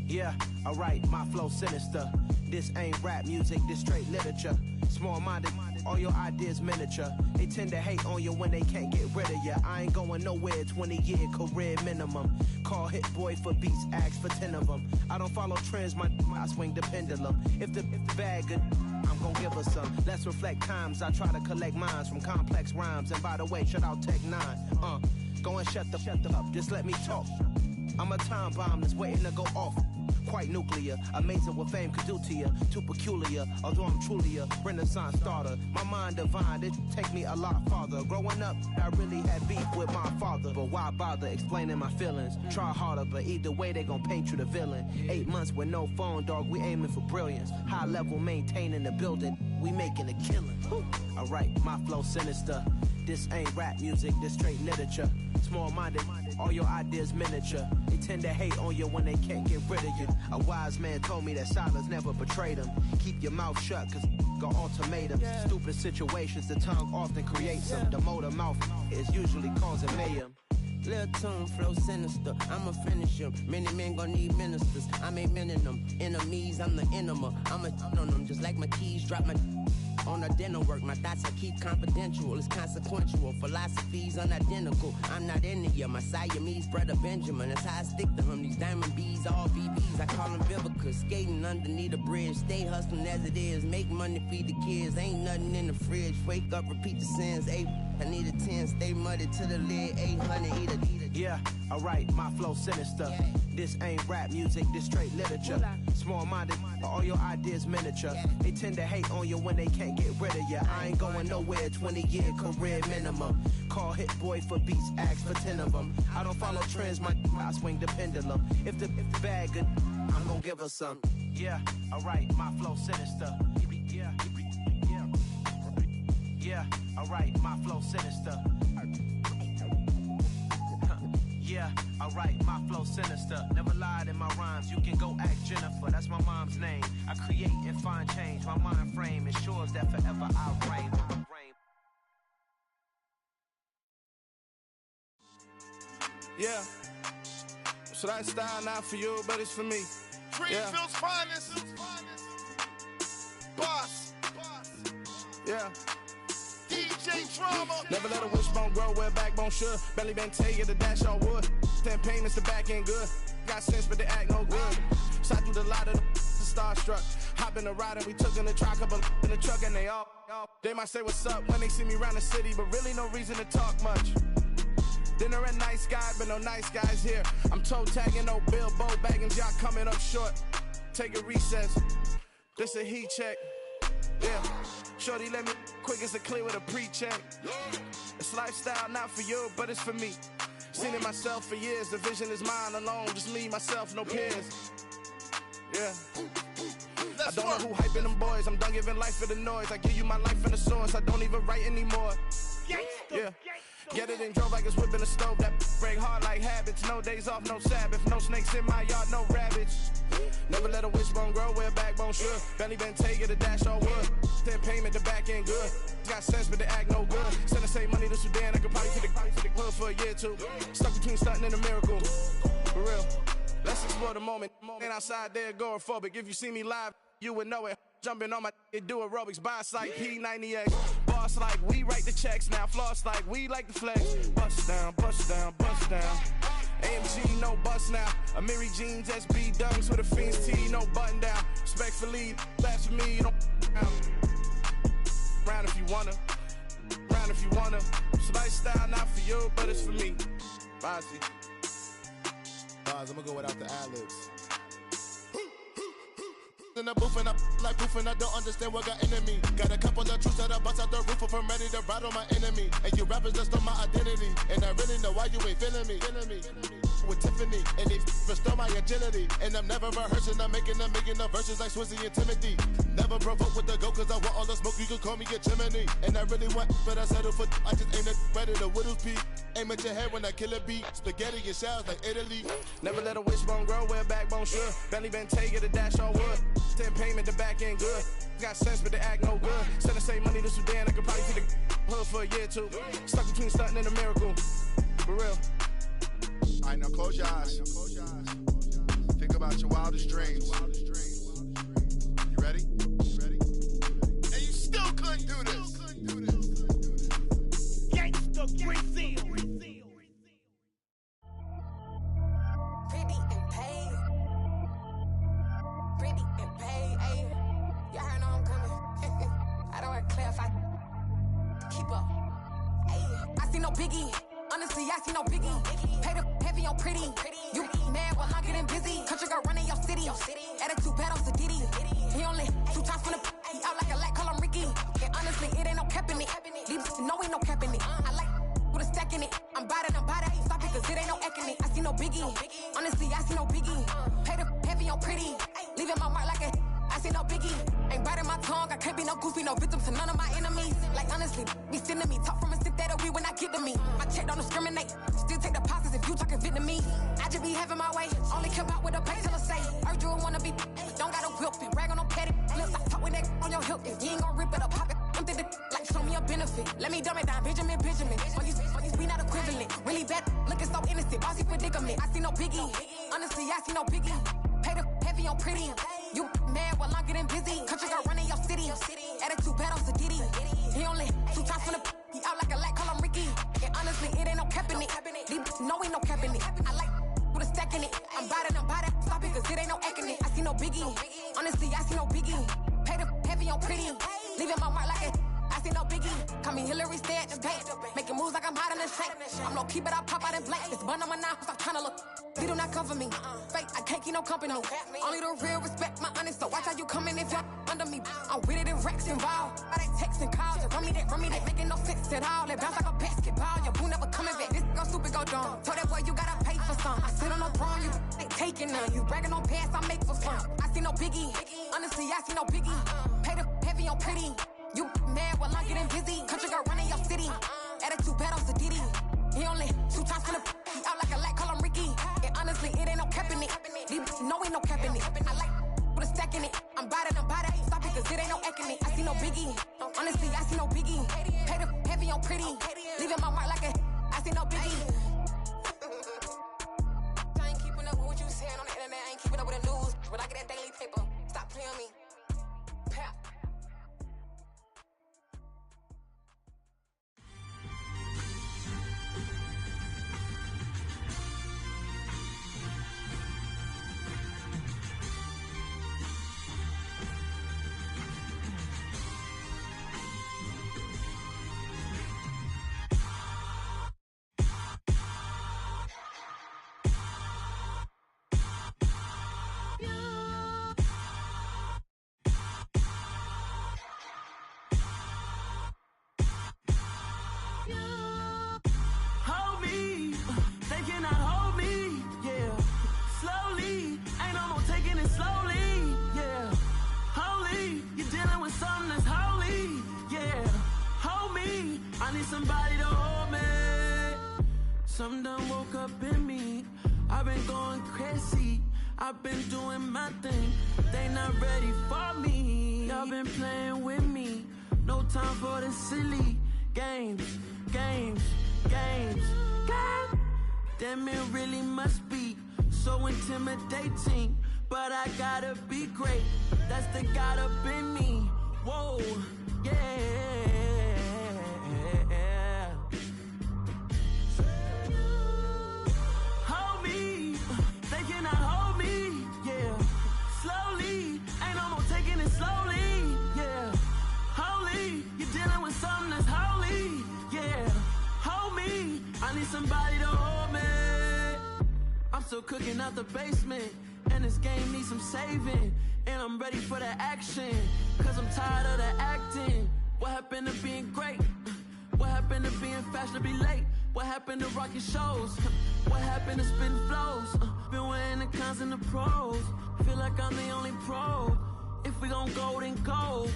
Speaker 9: Yeah, alright, my flow sinister. This ain't rap music, this straight literature. Small-minded, all your ideas miniature. They tend to hate on you when they can't get rid of you. I ain't going nowhere, 20-year career minimum. Call hit boy for beats, ask for 10 of them. I don't follow trends, I swing the pendulum. If the bag good, I'm gon' give her some. Let's reflect times, I try to collect minds from complex rhymes. And by the way, shout out Tech 9. Go and shut the up, just let me talk. I'm a time bomb that's waiting to go off. Quite nuclear, amazing what fame could do to you. Too peculiar, although I'm truly a renaissance starter. My mind divine, it take me a lot farther. Growing up, I really had beef with my father. But why bother explaining my feelings? Try harder, but either way they gon' paint you the villain. 8 months with no phone, dog, we aiming for brilliance. High level maintaining the building, we making a killing. Alright, my flow sinister. This ain't rap music, this straight literature. Small-minded, all your ideas miniature. They tend to hate on you when they can't get rid of you. A wise man told me that silence never betrayed him. Keep your mouth shut, cause got ultimatums. Stupid situations, the tongue often creates them. The motor mouth is usually causing mayhem.
Speaker 12: Lil' tune, flow sinister, I'ma finish him. Many men gon' need ministers, I ain't mending them. Enemies, I'm the enema, I'ma on them. Just like my keys, drop my on the dinner work. My thoughts I keep confidential, it's consequential. Philosophies unidentical, I'm not into you. My Siamese brother Benjamin, that's how I stick to him. These diamond bees, all BBs, I call them Vivica. Skating underneath the bridge, stay hustling as it is. Make money, feed the kids, ain't nothing in the fridge. Wake up, repeat the sins, I need a 10, stay muddy to the lid, 800, eat a.
Speaker 9: Yeah, alright, my flow sinister. This ain't rap music, this straight literature. Small-minded, all your ideas miniature. They tend to hate on you when they can't get rid of you. I ain't going nowhere, 20-year career minimum. Call hit boy for beats, ask for 10 of them. I don't follow trends, I swing the pendulum. If the bag good, I'm gon' give her some. Yeah, alright, my flow sinister. Yeah, alright, my flow sinister. Yeah, alright, my flow sinister. Never lied in my rhymes, you can go ask Jennifer. That's my mom's name. I create and find change. My mind frame ensures that forever I'll reign.
Speaker 11: Yeah. So that style not for you, but it's for me.
Speaker 13: Dreamville's finest. Boss.
Speaker 9: Yeah.
Speaker 13: DJ Drama.
Speaker 9: Never let a wishbone grow where a backbone should. Belly been take the dash all wood. 10 payments, the back end good. Got sense, but they act no good. Shot through the lot of the starstruck. Hop in the ride and we took in the truck, up in the truck, and they all. They might say what's up when they see me around the city, but really no reason to talk much. Dinner at nice guy, but no nice guys here. I'm toe tagging, no Bilbo bagging, jock coming up short. Take a recess. This a heat check. Yeah. Shorty let me quick as a clear with a pre-check. It's lifestyle, not for you, but it's for me. Seen it myself for years. The vision is mine alone, just me, myself, no peers. Yeah. I don't know who hyping them boys. I'm done giving life for the noise. I give you my life in the source. I don't even write anymore. Yeah. Get it and drove like it's whipping a stove. That break hard like habits. No days off, no Sabbath. No snakes in my yard, no rabbits. Never let a wishbone grow where a backbone should. Belly been take it, a dash all wood. 10 payment, the back end good. Got sense, but they act no good. Send the same money to Sudan. I could probably take the hood for a year or two. Stuck between stunting and a miracle. For real. Let's explore the moment. Ain't outside there agoraphobic. If you see me live, you would know it. Jumping on my do aerobics, boss like P90X. Boss like we write the checks now. Floss like we like the flex. Bust down, bust down, bust down. AMG, no bust now. Amiri jeans, SB dunks with a Fiends T, no button down. Respectfully, that's for me, you don't round if you wanna. Round if you wanna. It's lifestyle, not for you, but it's for me. Bossy.
Speaker 13: I'm gonna go without the ad-libs. In the booth and I like proof and I don't understand what got into me. Got a couple of truths that I bust out the roof if I'm ready to ride on my enemy. And you rappers just stole my identity, and I really know why you ain't feeling me. With Tiffany, and they restore my agility. And I'm never rehearsing, I'm making the verses like Swizzy and Timothy. Never provoke with the go, cause I want all the smoke, you can call me a chimney. And I really want, but I settle for, I just aim it ready to Whittles Peak. Aim at your head when I kill a beat. Spaghetti and shells like Italy.
Speaker 9: Never let a wishbone grow where a backbone should. Belly been take it, a dash all wood. 10 payment, the back end good. Got sense, but they act no good. Send the same money to Sudan, I could probably take the hood for a year or two. Stuck between stunting and a miracle. For real.
Speaker 13: Alright, now close your eyes. Think about your wildest dreams. You ready? And you still couldn't do this.
Speaker 15: Gangsta Brazil.
Speaker 8: Pretty and paid. Pretty and paid. Ayy. Y'all heard I'm coming. I don't want to clarify. Keep up. Ayy. I see no biggie. Honestly, I see no biggie. Pay the heavy on pretty. You mad while I'm getting busy. Country girl running your city. Attitude bad on Diddy. He only 2 times from the he out like a light, call him Ricky. And honestly, it ain't no cap in it. Leave no ain't no cap in it. I like with a stack in it. I'm bad. Stop it, cause it ain't no acting it. I see no biggie. Honestly, I see no biggie. Pay the heavy on pretty. Leaving my mark like a I see no biggie. Ain't biting my tongue. I can't be no goofy, no victim to none of my enemies. Like honestly, be sending me talk from a stick that'll be when I get to me. My check don't discriminate. Still take deposits if you talking Vietnamese. I just be having my way. Only come out with a pay till I say. Urge you wanna be. Don't gotta whip and brag on no petty. Flips, I talk with that on your hip. If you ain't gon' rip it up, pop it. I'm thinking like show me a benefit. Let me dumb it down, Benjamin. For these we not equivalent. Really bad, looking so innocent. Bossy predicament. I see no biggie. Honestly, I see no biggie. Pay the heavy on pretty. You mad while I'm getting busy. Country girl running your city. Attitude bad on Diddy. He only 2 times from the he out like a light, call him Ricky. And honestly, it ain't no cap in it. No ain't no cap in it. I like with a stack in it. I'm bad. Stop it, cause it ain't no acting it. I see no biggie. Honestly, I see no biggie. Pay the heavy on pretty. Leaving my mark like a I see no biggie. Call me Hillary, stay at the bank. Making moves like I'm hot in the shank. I'm low key, but I pop out in blank. This bun on my knife, I'm tryna look. They do not come for me. Fake, I can't keep no company. Only the real respect my honest. So watch how you coming if y'all under me. I'm with it in Rex involved. All that text and calls. Run me that, making no sense at all. They bounce like a basketball. Your boo never coming back. This go stupid, go dumb. Told that boy you gotta pay for some. I sit on no throne, you ain't taking none. You bragging on past, I make for fun. I see no biggie. Honestly, I see no biggie. Pay the heavy on pretty. You mad while I'm getting busy. Country girl running your city. Attitude bad on Diddy. He only 2 times from the he out like a light, call him Ricky. And honestly, it ain't no cap in it. No ain't no cap in it. I like with a stack in it. I'm bad. Stop it, cause it ain't no acting it. I see no biggie. Honestly, I see no biggie. Pay the heavy on pretty. Leaving my mark like a I see no biggie. I ain't keeping up with what you saying on the internet. I ain't keeping up with the news.
Speaker 16: When I get that daily paper, stop playing me. Pap.
Speaker 17: Hold me, they cannot hold me, yeah. Slowly, ain't no more taking it slowly, yeah. Holy, you're dealing with something that's holy, yeah. Hold me, I need somebody to hold me. Something done woke up in me, I've been going crazy. I've been doing my thing, they not ready for me. Y'all been playing with me, no time for the silly games. Damn, it really must be so intimidating, but I gotta be great, that's the God up in me. Whoa, yeah. Hold me, they cannot hold me, yeah. Slowly, ain't no more taking it slowly, yeah. Holy, you're dealing with something that's holy, yeah. Hold me, I need somebody to hold me. I'm still cooking out the basement, and this game needs some saving. And I'm ready for the action, cause I'm tired of the acting. What happened to being great? What happened to being fashionably late? What happened to rocking shows? What happened to spitting flows? Been wearing the cons and the pros. Feel like I'm the only pro. If we gon' go, then go.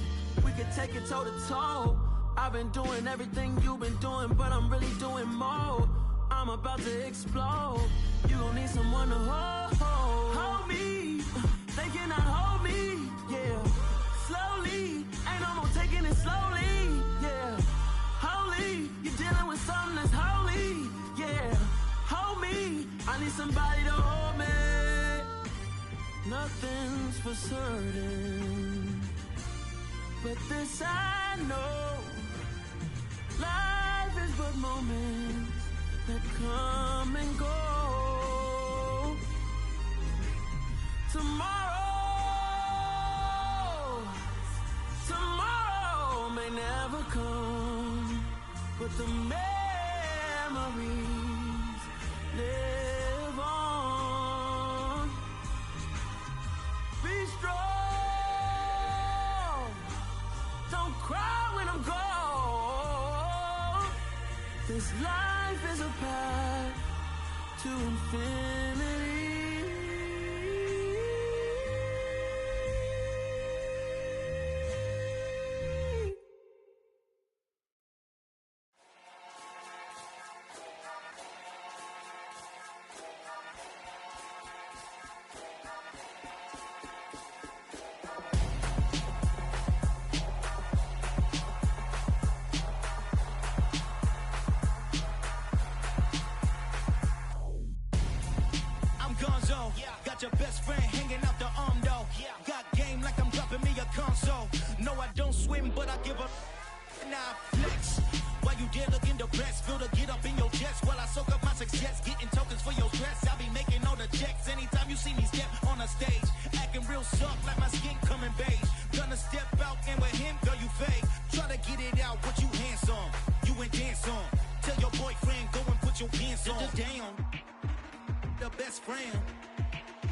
Speaker 17: We could take it toe to toe. I've been doing everything you've been doing, but I'm really doing more. I'm about to explode. You gon' need someone to hold. Hold me, they cannot hold me, yeah. Slowly, ain't no more taking it slowly, yeah. Holy, you're dealing with something that's holy, yeah. Hold me, I need somebody to hold me. Nothing's for certain, but this I know. Life is but moments that come and go. Tomorrow may never come, but the memories live on. Be strong, don't cry when I'm gone. This life is a path to infinity.
Speaker 15: Got your best friend hanging out the arm though. Got game like I'm dropping me a console. No, I don't swim, but I give a now flex. While you there looking depressed, feel the get up in your chest while I soak up my success, getting tokens for your stress. I be making all the checks anytime you see me step on a stage, acting real soft like my skin coming beige. Gonna step out and with him, girl, you fake. Try to get it out, what you handsome, you ain't dance on. Tell your boyfriend go and put your pants on. Down, the best friend.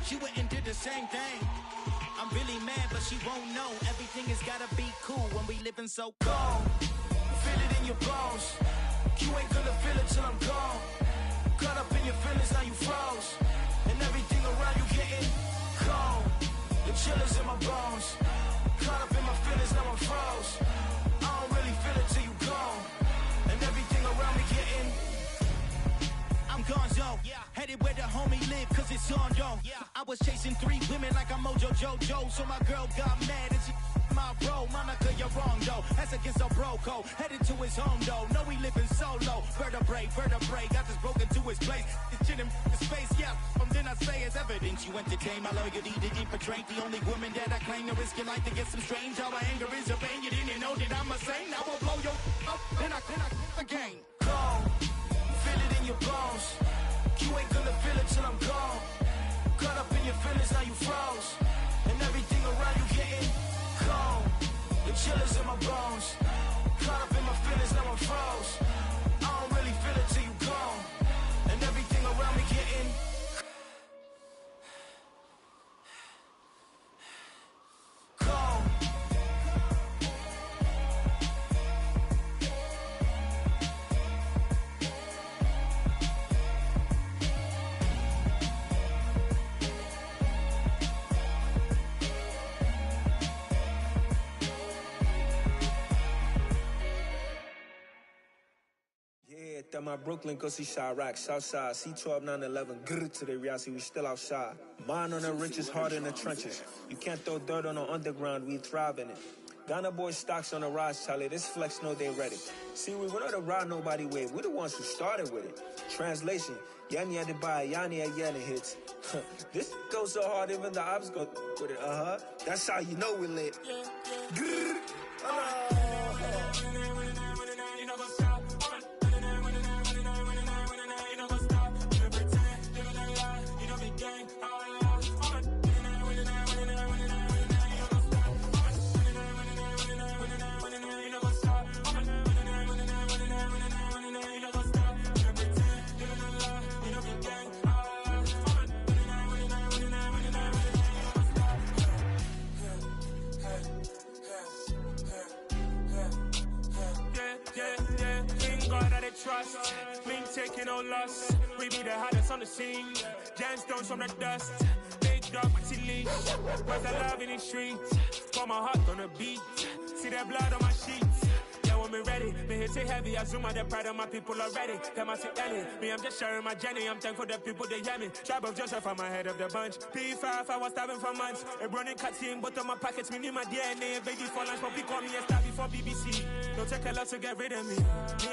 Speaker 15: She went and did the same thing. I'm really mad, but she won't know. Everything has gotta be cool when we living so cold. Feel it in your bones. You ain't gonna feel it till I'm gone. Caught up in your feelings, now you froze. And everything around you getting cold. The chillers in my bones. Caught up in my feelings, now I'm froze. I don't really feel it till you gone. And everything around me getting I'm gonzo, headed where the homie live, cause it's on though. I was chasing 3 women like I'm Mojo Jojo, so my girl got mad and she My bro, Monica, you're wrong though. That's against a bro code. Headed to his home though. No, he living solo. Vertebrae. Got this broken to his place. This shit in his face, yeah. Then I say it's evidence you entertain my loyalty to infiltrate. The only woman that I claim to risk your life to get some strange. All my anger is your pain. You didn't know that I'm a saint. Now I'll blow your up. Then I again. Gone. Feel it in your bones. You ain't gonna feel it till I'm gone. Caught up in your feelings, now you froze. And everything around you getting cold. The chillers in my bones. Caught up in my feelings, now I'm froze. I don't really feel it till you gone. And everything around me getting cold.
Speaker 9: That my Brooklyn, go see Chirac, Southside, C12, 911, grr to the reality, we still outside. Mine on the riches, hard in the trenches. You can't throw dirt on the underground, we thrive in it. Ghana boys stocks on the rise, Charlie, this flex know they ready. See, we went on the ride nobody wave, we the ones who started with it. Translation, Yani had to buy, Yani had Yanni hits. This goes so hard, even the ops go with it, That's how you know we lit. Grr.
Speaker 18: Trust, we ain't taking no loss. We be the hottest on the scene. Gemstones from the dust. Big dog with leash. Where's the love in the streets? Got my heart on the beat. See that blood on my sheets. Yeah, when me ready, me hit it heavy. I zoom out the pride of my people already. Them I see Ellie. Me, I'm just sharing my journey. I'm thankful the people they hear me. Tribe of Joseph, I'm ahead of the bunch. P5, I was starving for months. A running cutscene, but on my pockets, me need my DNA. Baby for lunch, but call me a star before BBC. Don't take a lot to get rid of me. Me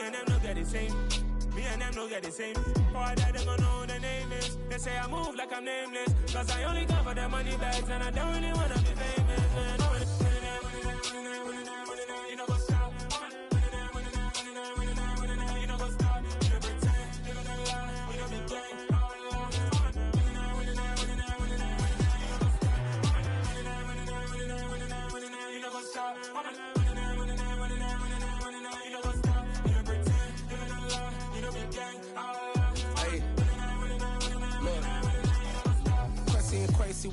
Speaker 18: and them no get the same. Me and them no get the same. Boy, that they gonna know the name is. They say I move like I'm nameless. Cause I only come for the money bags and I don't really wanna be famous, man. You know what's up? You know what's up? You know pretend. You know the lie. You know the game. You know what's up?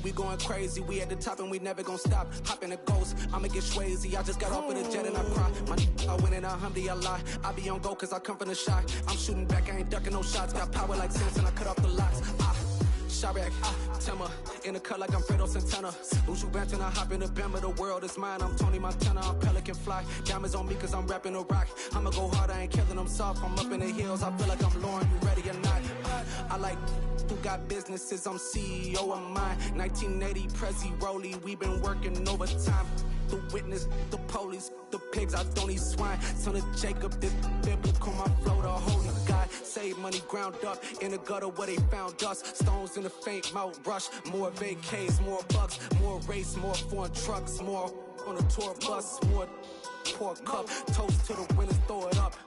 Speaker 19: We going crazy, we at the top and we never gonna stop. Hop in a ghost, I'ma get swayzy. I just got off with a jet and I cry. I win in a Humvee, I lie. I be on go cause I come from the shot. I'm shooting back, I ain't ducking no shots. Got power like Samson, I cut off the locks. Chirac, Timmer, in the cut like I'm Fredo Santana. Uju Banton, I hop in the Bama, the world is mine. I'm Tony Montana, I'm Pelican Fly. Diamonds on me cause I'm rapping a rock. I'ma go hard, I ain't killing them soft. I'm up in the hills, I feel like I'm Lauren, you ready or not? I like who got businesses, I'm CEO of mine. 1980 Prezi Rolly, we been working overtime. The witness, the police, the pigs, I don't eat swine. Son of Jacob, this biblical, my flow, the holy God. Save money ground up in the gutter where they found us. Stones in the faint mouth rush. More vacays, more bucks, more race, more foreign trucks, more on a tour bus, more pour cup. Toast to the winners, throw it up.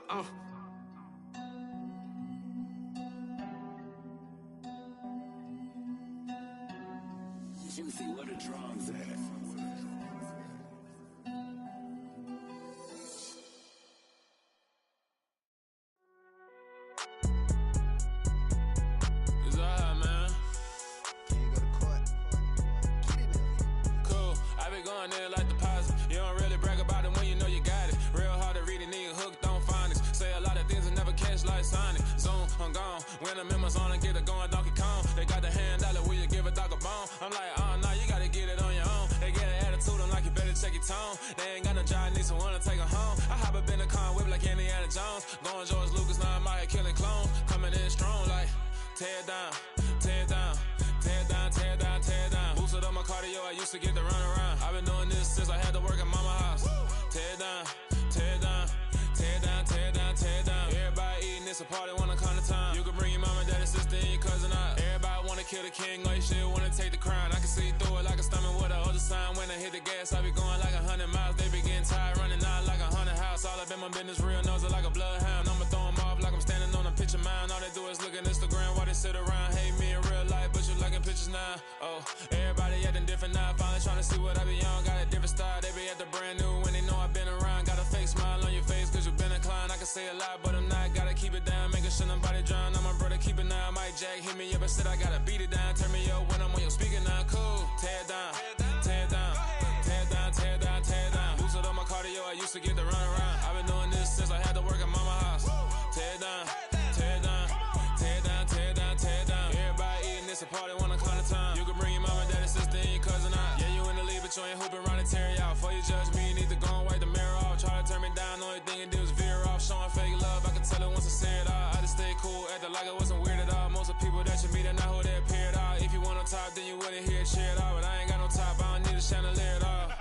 Speaker 20: Juicy, what a drums at.
Speaker 10: Going in like deposit. You don't really brag about it when you know you got it. Real hard to read a nigga hooked on phonics. Say a lot of things and never catch like Sonic. Zone, I'm gone. When I'm in my zone and get it going Donkey Kong. They got the hand dollar, will you give a dog a bone? I'm like, nah, you gotta get it on your own. They get an attitude, I'm like, you better check your tone. They ain't got no job, need someone to take her home. I hop up in the car, whip like Indiana Jones. Going George Lucas, now I'm out here killing clones. Coming in strong like, tear down, tear down. Tear down, tear down, tear down. Boosted up my cardio, I used to get to run around. I've been doing this
Speaker 18: since I had to work at mama house. Tear it down, tear it down, tear it down, tear it down, tear it down. Everybody eating, it's a party, wanna come to time. You can bring your mama, daddy, sister, and your cousin out. Everybody wanna kill the king, or you shit wanna take the crown. I can see through it like a stomach with a other sign. When I hit the gas, I be going like 100 miles. They be getting tired, running out like 100 house. All up in my business, real nose like a bloodhound. I'ma throw them off like I'm standing on a picture mound. All they do is look at Instagram while they sit around. Hate me in real life, but you liking pictures now. Oh, everybody acting different now. Finally trying to see what I be on. Got a different style, they be at the brand new when they know I've been around. Got a fake smile on your face cause you been inclined. I can say a lot, but I'm not. Gotta keep it down, making sure nobody drown. I'm my brother, keep it now. Mike Jack hit me up and said I gotta beat it down. Turn me up when I'm on your speaker now. Cool, tear it down, tear it down, tear it down, tear it down, tear it down. Lose it on my cardio, I used to get to run around. I've been doing this since I had to work at mama house. Tear it down, tear it down, tear it down, tear it down, tear it down. Everybody eating, it's a party, wanna come to time. You can bring your mama, daddy, sister, and your cousin out. Yeah, you in the lead, but you ain't hooping around and tear out. Before you judge me, you need to go and wipe the mirror off. Try to turn me down, the only thing you do is veer off. Showing fake love, I can tell it once I say it all. I just stay cool, acting like I wasn't weird at all. Most of the people that you meet are not who they appear at all. If you want on top, then you wouldn't hear it cheer at all. But I ain't got no top, I don't need a chandelier at all.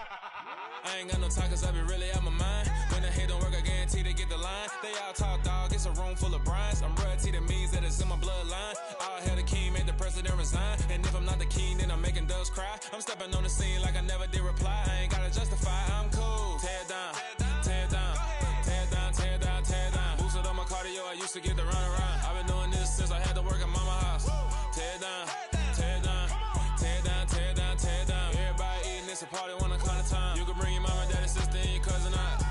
Speaker 18: I ain't got no time cause I be really out my mind. When the hate don't work, I guarantee they get the line. They all talk dog, it's a room full of brines. I'm royalty, that means that it's in my bloodline. All hell the king, made the president resign. And if I'm not the king, then I'm making doves cry. I'm stepping on the scene like I never did reply. I ain't gotta justify, I'm cool. Tear it down, tear it down, tear it down, tear it down, tear it down. Boosted on my cardio, I used to get to run around. I've been doing this since I had to work at mama house. Tear it down, tear it down, tear it down, tear it down, tear it down. Everybody eating, it's a party, wanna come to time. You can bring your mama, daddy, sister, and your cousin out.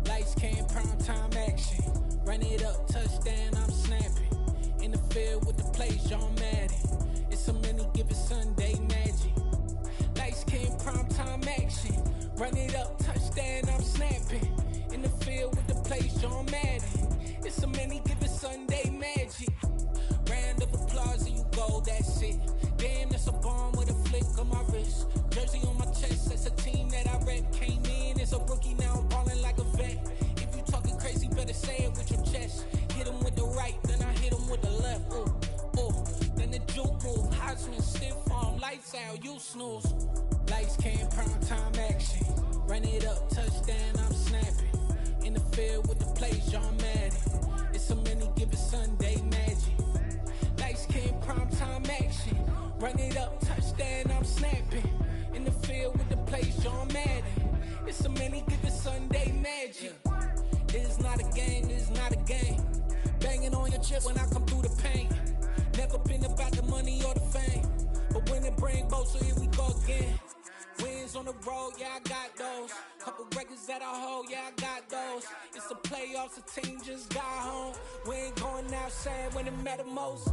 Speaker 10: Lights came, prime time action. Run it up, touchdown, I'm snapping. In the field with the plays, John Madden. It's a many given Sunday magic. Lights came, prime time action. Run it up, touchdown, I'm snapping. In the field with the plays, John Madden. It's a many given Sunday magic. Round of applause and you go, that's it. Damn, that's a bomb with a flick on my wrist. Jersey on my chest, that's a team that I rep. Came in as a rookie, now I'm ballin' like a vet. If you talking crazy, better say it with your chest. Hit him with the right, then I hit him with the left. Ooh, ooh, then the juke move. Heisman, stiff arm, lights out, you snooze. Lights came, prime time action. Run it up, touchdown, I'm snapping. In the field with the plays, John Madden. It's a many given Sunday magic. Lights came, prime time action. Run it up, touchdown, I'm snapping. In the field with the plays, John Madden. It's a many given Sunday magic. This is not a game, this is not a game. Banging on your chest when I come through the paint. Never been about the money or the fame. But when it bring both, so here we go again. Wins on the road, yeah, I got those. Couple records that I hold, yeah, I got those. It's the playoffs, the team just got home. We ain't going outside when it matter most.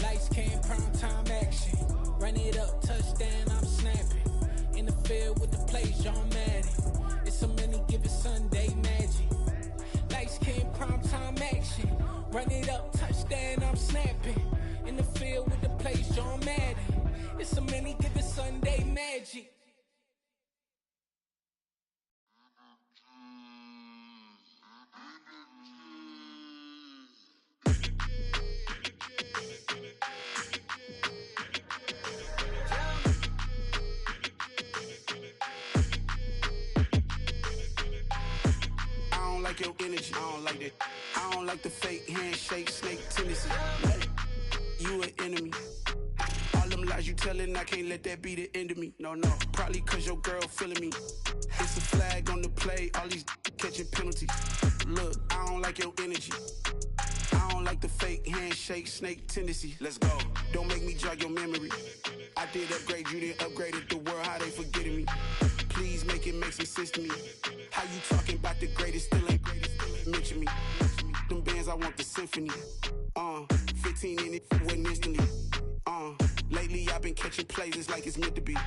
Speaker 10: Lights came, prime time action. Run it up, touchdown, I'm snapping. In the field with the plays, John Madden. It's a many given Sunday magic. Lights came, prime time action. Run it up, touchdown, I'm snapping. In the field with the plays, John Madden. It's a many given Sunday magic.
Speaker 19: I don't like your energy, I don't like that. I don't like the fake handshake, snake tendency. You an enemy. All them lights
Speaker 5: you telling I can't let that be the end of me. No, probably cause your girl feeling me. It's a flag on the play, all these catching penalties. Look, I don't like your energy. I don't like the fake handshake, snake tendency. Let's go. Don't make me jog your memory. I did upgrade, you didn't upgrade it. The world, how they forgetting me. Please make it make some sense to me. How you talking about the greatest, still ain't greatest, still ain't mention me. Them bands, I want the symphony. 15 in it, wasn't instantly. Lately I've been catching plays, it's like it's meant to be.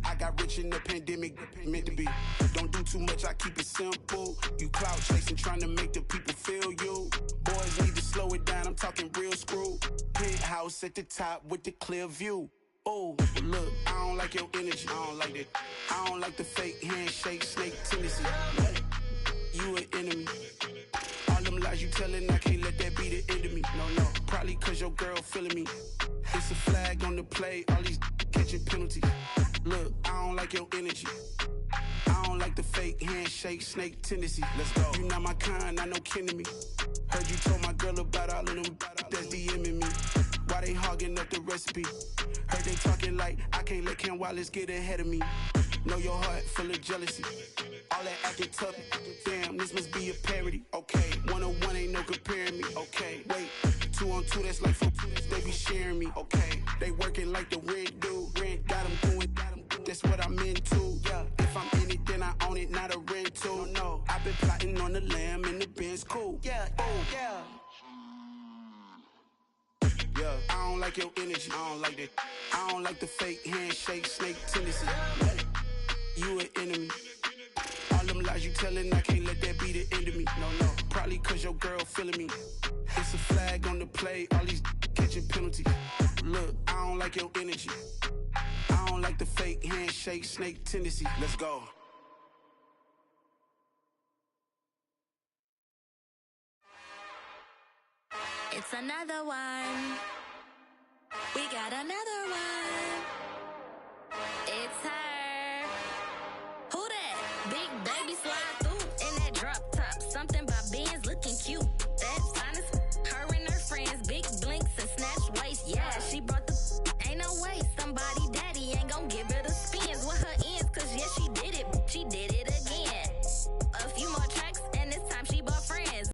Speaker 5: I got rich in the pandemic, meant to be. Don't do too much, I keep it simple. You clout chasing, trying to make the people feel you. Boys need to slow it down, I'm talking real screw. Penthouse at the top with the clear view. Oh, look, I don't like your energy, I don't like that. I don't like the fake handshake, snake tendency. You an enemy. All them lies you telling, I can't let that be the end of me. No, probably cause your girl feeling me. It's a flag on the play, all these catching penalties. Look, I don't like your energy. I don't like the fake handshake, snake tendency. Let's go. You not my kind, I know kin to me. Heard you told my girl about all of them that's DMing me. Why they hogging up the recipe? Heard they talking like I can't let Ken Wallace get ahead of me. Know your heart full of jealousy. All that acting tough, damn, this must be a parody. Okay, 1-on-1 ain't no comparing me. Okay, wait, 2-on-2, that's like 4, they be sharing me. Okay, they working like the rent dude. Rent got them doing, that's what I'm into. Yeah, if I'm in it, then I own it, not a rental. No, I've been plotting on the lamb and the Benz cool. Yeah, yeah. Yeah, I don't like your energy, I don't like that. I don't like the fake handshake, snake tendency. You an enemy. All them lies you telling, I can't let that be the end of me. No, probably cause your girl feeling me. It's a flag on the play, all these catching penalties. Look, I don't like your energy. I don't like the fake handshake, snake tendency. Let's go.
Speaker 20: It's another one. We got another one. It's her. Who that? Big baby slide through in that drop top. Something by Benz looking cute. That's honest. Her and her friends, big blinks and snatch waist. Yeah, she brought the. Ain't no way somebody daddy ain't gon' give her the spins with her ends. Cause yeah, she